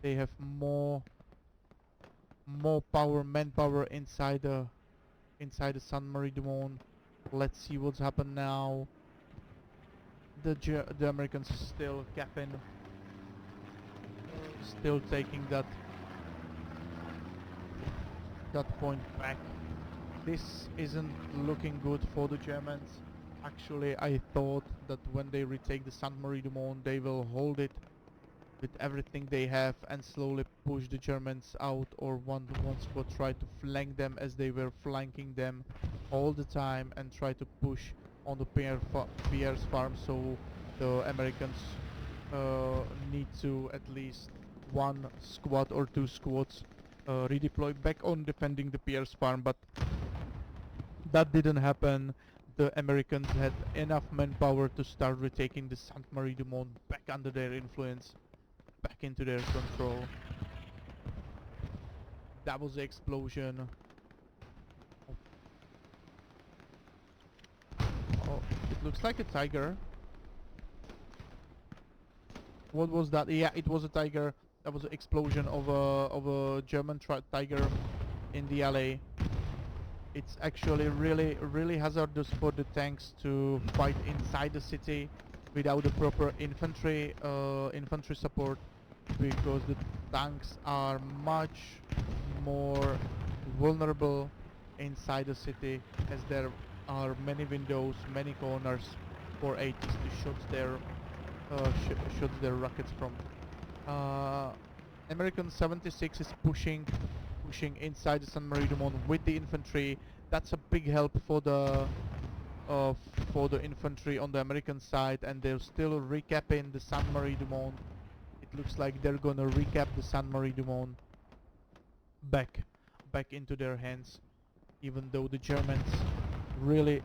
they have more power, manpower inside the San Marie du Monde. Let's see what's happened now. The Americans still capping, still taking that point back. This isn't looking good for the Germans. Actually, I thought that when they retake the Saint Marie du Monde, they will hold it with everything they have and slowly push the Germans out, or one squad try to flank them as they were flanking them all the time, and try to push on the Pierre's farm, so the Americans need to at least one squad or two squads redeploy back on defending the Pierre's farm, but that didn't happen. The Americans had enough manpower to start retaking the Saint Marie du Monde back under their influence, back into their control. That was the explosion. Oh, it looks like a tiger. What was that? Yeah, it was a tiger. That was an explosion of a German tiger in the alley. It's actually really hazardous for the tanks to fight inside the city without the proper infantry support, because the tanks are much more vulnerable inside the city, as there are many windows, many corners for ATs to shoot their rockets from. American 76 is pushing inside the San Marie du Monde with the infantry. That's a big help for the infantry on the American side, and they're still recapping the San Marie du Monde. It looks like they're gonna recap the San Marie du Monde back into their hands, even though the Germans really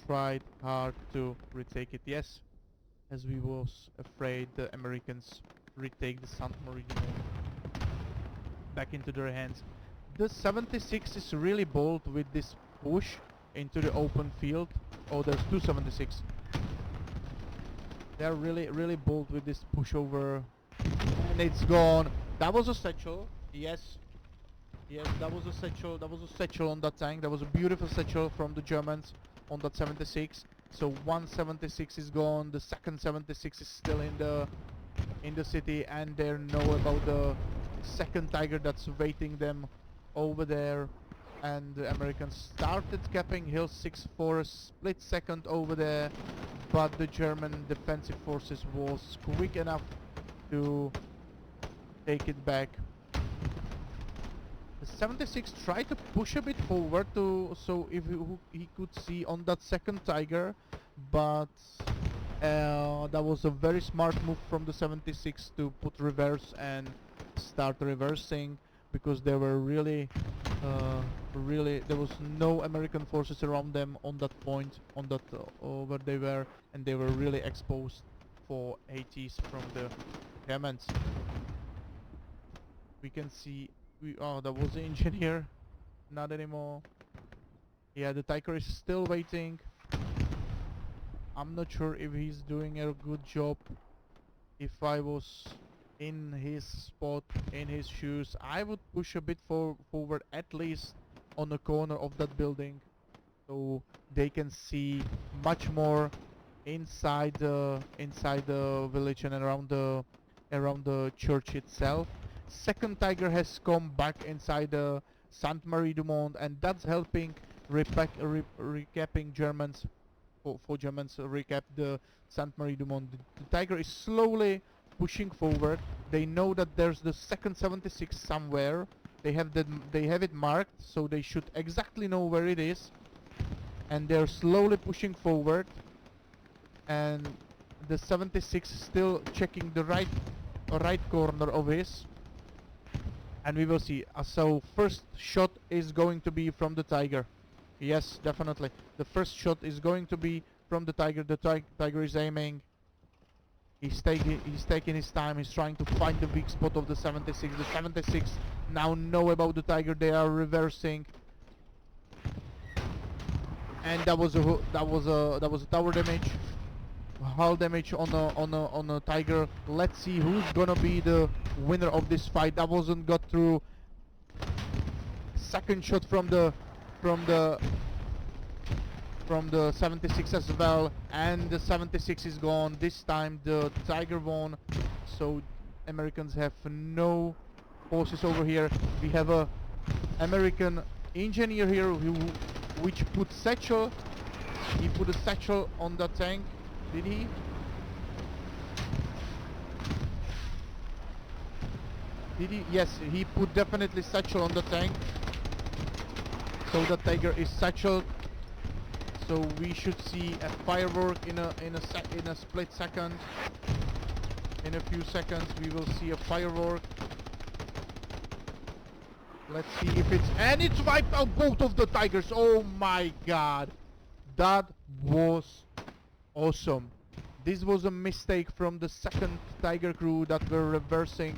tried hard to retake it. Yes, as we was afraid, the Americans retake the San Marie du Monde back into their hands. The 76 is really bold with this push into the open field. Oh, there's two 76. They're really bold with this pushover, and it's gone. That was a satchel. Yes, that was a satchel. That was a satchel on that tank. That was a beautiful satchel from the Germans on that 76. So one 76 is gone. The second 76 is still in the city, and they know about the second tiger that's waiting them over there. And the Americans started capping Hill 6 for a split second over there, but the German defensive forces was quick enough to take it back. The 76 tried to push a bit forward so if he could see on that second tiger, but that was a very smart move from the 76 to put reverse and start reversing, because there were really there was no American forces around them on that point, on that where they were, and they were really exposed for ATs from the Germans. We can see, oh, that was the engineer. Not anymore. Yeah, the tiger is still waiting. I'm not sure if he's doing a good job. If I was in his spot, in his shoes, I would push a bit forward, at least on the corner of that building, so they can see much more inside the village and around the church itself. Second tiger has come back inside the Sainte Marie du Monde, and that's helping recapping Germans for Germans recap the Sainte Marie du Monde. The tiger is slowly pushing forward. They know that there's the second 76 somewhere. They have it marked, so they should exactly know where it is. And they're slowly pushing forward. And the 76 is still checking the right corner of his. And we will see. So first shot is going to be from the tiger. Yes, definitely. The first shot is going to be from the tiger. The tiger is aiming. He's taking his time. He's trying to find the weak spot of the 76. The 76 now know about the tiger. They are reversing. And that was a tower damage. Hull damage on a tiger. Let's see who's gonna be the winner of this fight. That wasn't got through. Second shot from the 76 as well, and the 76 is gone. This time the tiger won, so Americans have no forces over here. We have a American engineer here which put satchel. He put a satchel on the tank. Did he? Did he? Yes, he put definitely satchel on the tank. So the tiger is satcheled. So we should see a firework in a split second. In a few seconds we will see a firework. Let's see if it's... And it's wiped out both of the tigers! Oh my god! That was awesome. This was a mistake from the second tiger crew that were reversing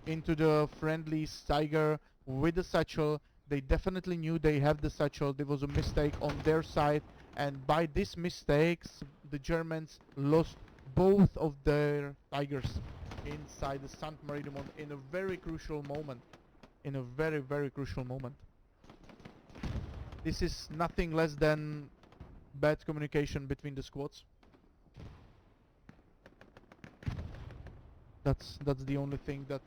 into the friendly tiger with the satchel. They definitely knew they have the satchel. There was a mistake on their side, and by this mistakes the Germans lost both of their tigers inside the Sainte Marie du Monde in a very crucial moment. In a very, very crucial moment. This is nothing less than bad communication between the squads. That's the only thing that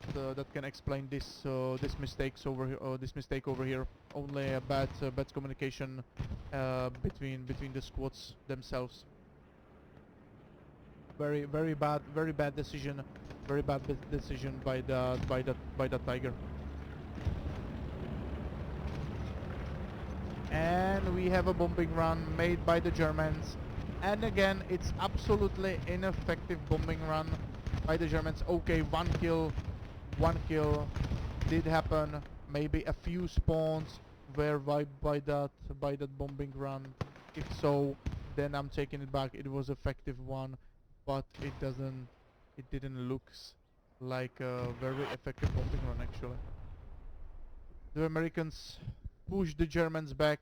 can explain this mistakes over here. This mistake over here. Only a bad communication between the squads themselves. Very bad decision. Very bad decision by the tiger. And we have a bombing run made by the Germans, and again it's absolutely ineffective bombing run by the Germans. Okay, one kill did happen. Maybe a few spawns were wiped by that bombing run. If so, then I'm taking it back. It was effective one, but it didn't look like a very effective bombing run actually. The Americans pushed the Germans back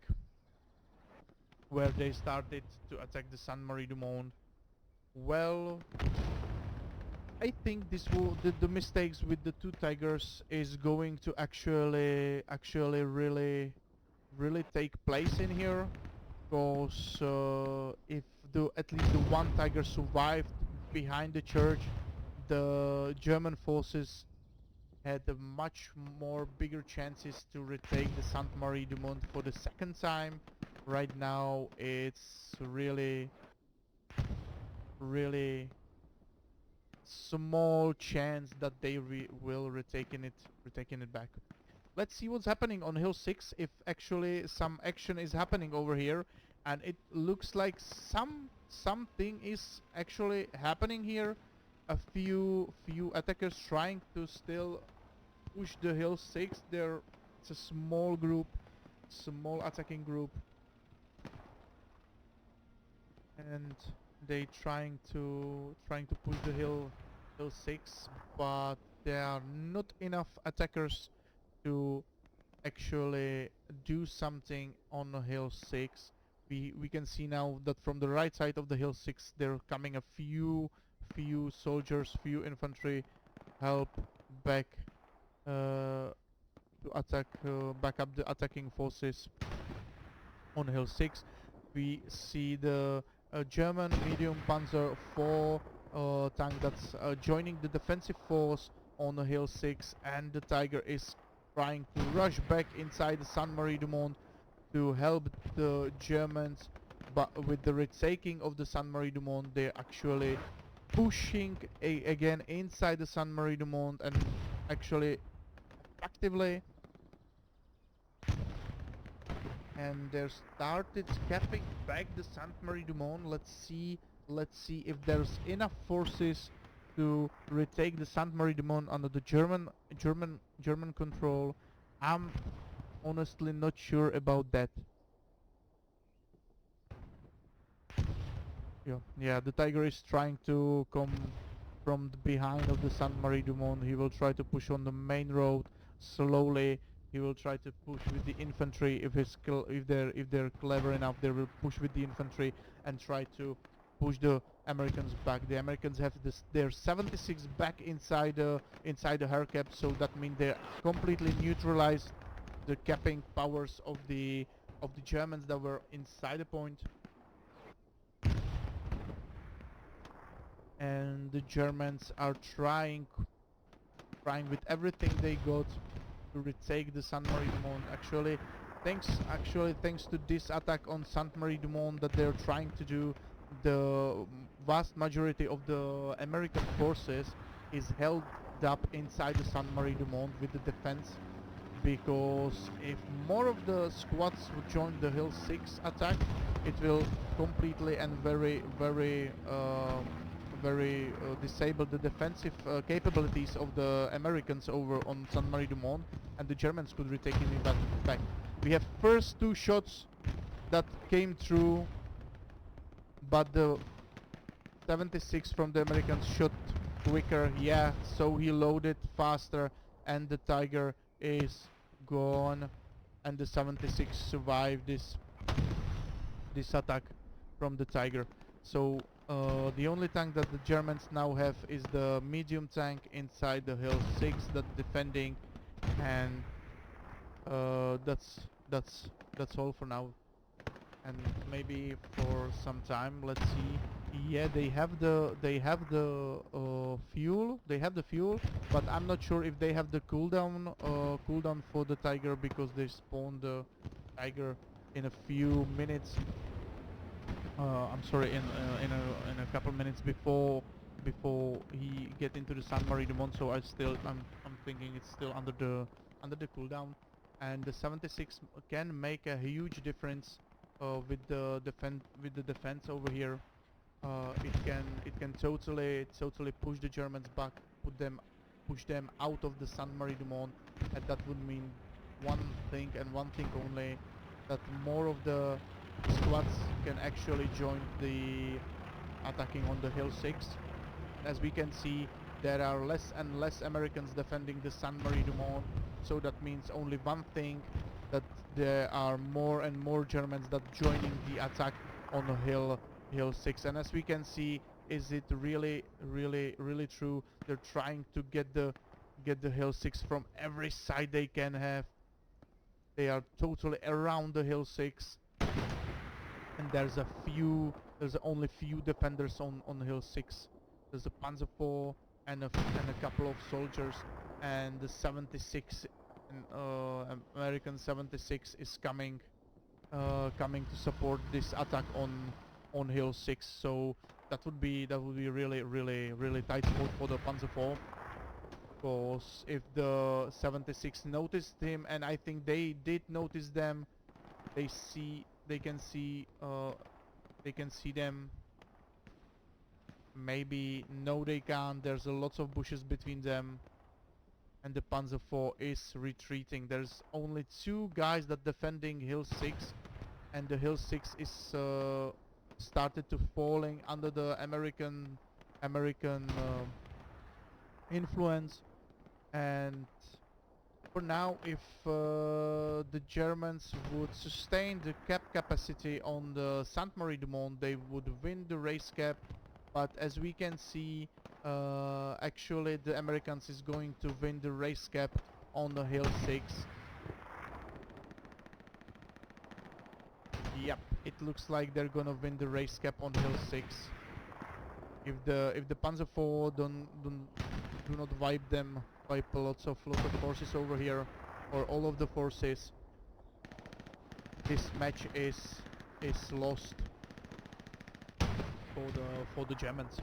where they started to attack the Sainte Marie du Monde. Well, I think the mistakes with the two tigers is going to actually really take place in here, because if at least the one tiger survived behind the church, the German forces had a much more bigger chances to retake the Sainte Marie du Monde for the second time. Right now it's really small chance that they will retaking it back. Let's see what's happening on Hill 6, if actually some action is happening over here, and it looks like something is actually happening here. A few attackers trying to still push the Hill 6. It's a small group, small attacking group, and they trying to push the hill 6, but there are not enough attackers to actually do something on hill 6. We can see now that from the right side of the hill 6 there are coming a few soldiers, few infantry help back to attack back up the attacking forces on hill 6. We see the German medium Panzer IV tank that's joining the defensive force on hill 6, and the Tiger is trying to rush back inside the San Marie du Monde to help the Germans, but with the retaking of the San Marie du Monde they're actually pushing again inside the San Marie du Monde and actually actively, and they started capping back the Saint Marie du Monde. Let's see if there's enough forces to retake the Saint Marie du Monde under the German control. I'm honestly not sure about that. Yeah, the Tiger is trying to come from the behind of the Saint Marie du Monde. He will try to push on the main road slowly. He will try to push with the infantry. If they're clever enough, they will push with the infantry and try to push the Americans back. The Americans have their 76 back inside the air cap, so that means they completely neutralized the capping powers of the Germans that were inside the point. And the Germans are trying with everything they got to retake the Saint Marie du Monde. Actually thanks to this attack on Saint Marie du Monde that they're trying to do, the vast majority of the American forces is held up inside the Saint Marie du Monde with the defense, because if more of the squads would join the Hill 6 attack, it will completely and very disable the defensive capabilities of the Americans over on San Marie du Monde, and the Germans could retake it back. We have first two shots that came through, but the 76 from the Americans shot quicker, yeah, so he loaded faster, and the Tiger is gone, and the 76 survived this attack from the Tiger. So the only tank that the Germans now have is the medium tank inside the Hill 6 that's defending, and that's all for now. And maybe for some time, let's see. Yeah, they have the fuel. They have the fuel, but I'm not sure if they have the cooldown for the Tiger, because they spawned the Tiger in a few minutes. I'm sorry, in a couple minutes before he get into the San Marie du Monde. So I'm thinking it's still under the cooldown, and the 76 can make a huge difference with the defense over here. It can totally push the Germans back, push them out of the San Marie du Monde, and that would mean one thing and one thing only, that more of the squads can actually join the attacking on the Hill 6. As we can see, there are less and less Americans defending the San Marie du Monde, so that means only one thing, that there are more and more Germans that joining the attack on the Hill 6. And as we can see, is it really true? They're trying to get the Hill 6 from every side they can have. They are totally around the Hill 6, and there's only few defenders on Hill 6. There's a Panzer IV and a couple of soldiers, and the 76 American 76 is coming to support this attack on Hill 6. So that would be really tight spot for the Panzer IV, because if the 76 noticed him, and I think they did notice them, they can see them. Maybe no, they can't. There's a lots of bushes between them, and the Panzer IV is retreating. There's only two guys that defending Hill 6, and the Hill 6 is started to falling under the American influence. And for now, if the Germans would sustain the cap capacity on the Sainte Marie du Monde, they would win the race cap. But as we can see, actually the Americans is going to win the race cap on the Hill 6. Yep, it looks like they're gonna win the race cap on Hill 6. If the Panzer IV do not wipe lots of forces over here, or all of the forces, this match is lost for the Germans.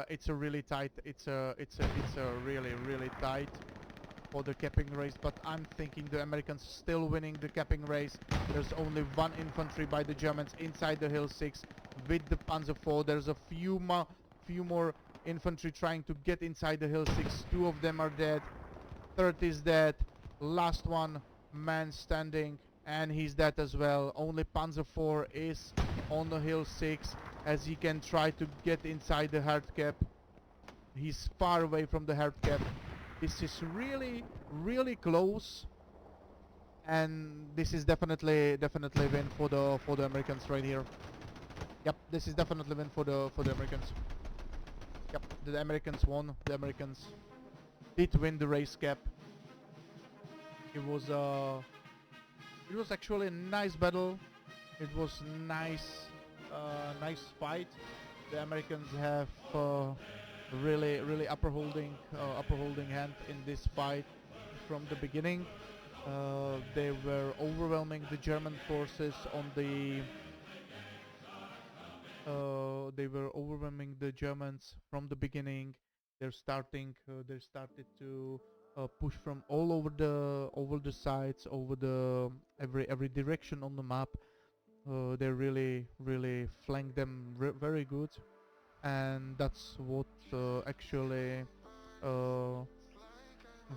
It's a really tight. It's a really tight for the capping race, but I'm thinking the Americans still winning the capping race. There's only one infantry by the Germans inside the Hill 6 with the Panzer IV. There's a few more infantry trying to get inside the Hill 6. Two of them are dead. Third is dead. Last one man standing, and he's dead as well. Only Panzer IV is on the Hill 6 as he can try to get inside the hard cap. He's far away from the hard cap. This is really close, and this is definitely win for the Americans right here. Yep, this is definitely win for the Americans. Yep, the Americans won. The Americans did win the race cap. It was actually a nice battle. It was nice fight. The Americans have really upper holding hand in this fight from the beginning. They were overwhelming the German forces on the they were overwhelming the Germans from the beginning. They started to push from all over the sides, over the every direction on the map. They really flanked them very good, and that's what actually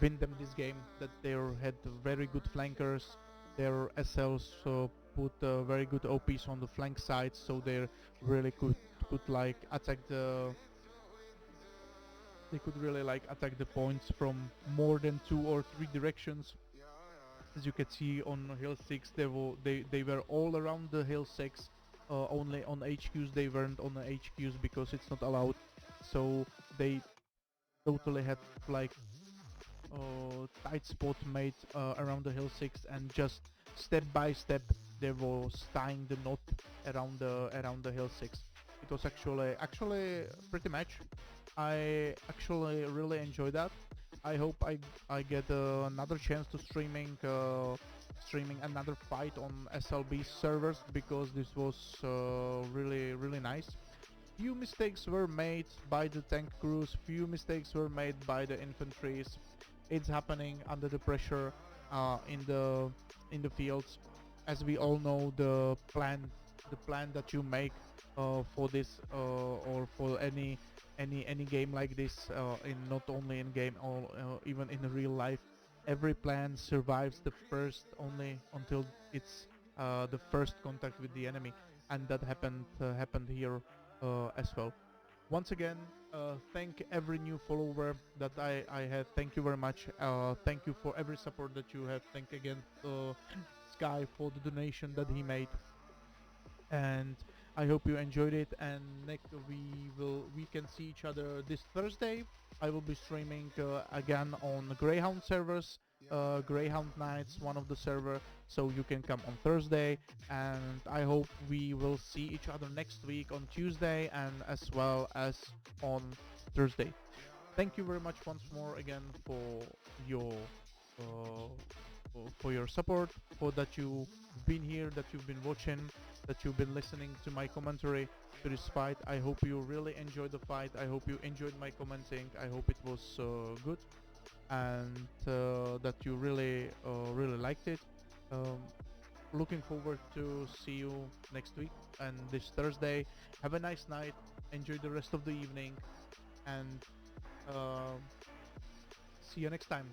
win them this game. That they had very good flankers. Their SLs put very good OPs on the flank side, so they really could like attack the. They could really like attack the points from more than 2 or 3 directions. As you can see on Hill 6, they were all around the Hill 6. Only on HQs they weren't on the HQs because it's not allowed. So they totally had like tight spot made around the Hill 6, and just step by step they were tying the knot around the Hill 6. It was actually pretty much. I actually really enjoyed that. I hope I get another chance to streaming another fight on SLB servers, because this was really nice. Few mistakes were made by the tank crews, few mistakes were made by the infantries. It's happening under the pressure in the fields. As we all know, the plan that you make for this or for any game like this, in not only in game or even in real life, every plan survives the first only until it's the first contact with the enemy, and that happened here as well. Once again, thank every new follower that I had. Thank you very much. Thank you for every support that you have. Thank again Sky for the donation that he made, and I hope you enjoyed it. And next we can see each other this Thursday. I will be streaming again on Greyhound servers, Greyhound Nights, one of the server, so you can come on Thursday, and I hope we will see each other next week on Tuesday and as well as on Thursday. Thank you very much once more again for your support, for that you've been here, that you've been watching, that you've been listening to my commentary to this fight. I hope you really enjoyed the fight. I hope you enjoyed my commenting. I hope it was good, and that you really liked it. Looking forward to see you next week and this Thursday. Have a nice night. Enjoy the rest of the evening, and see you next time.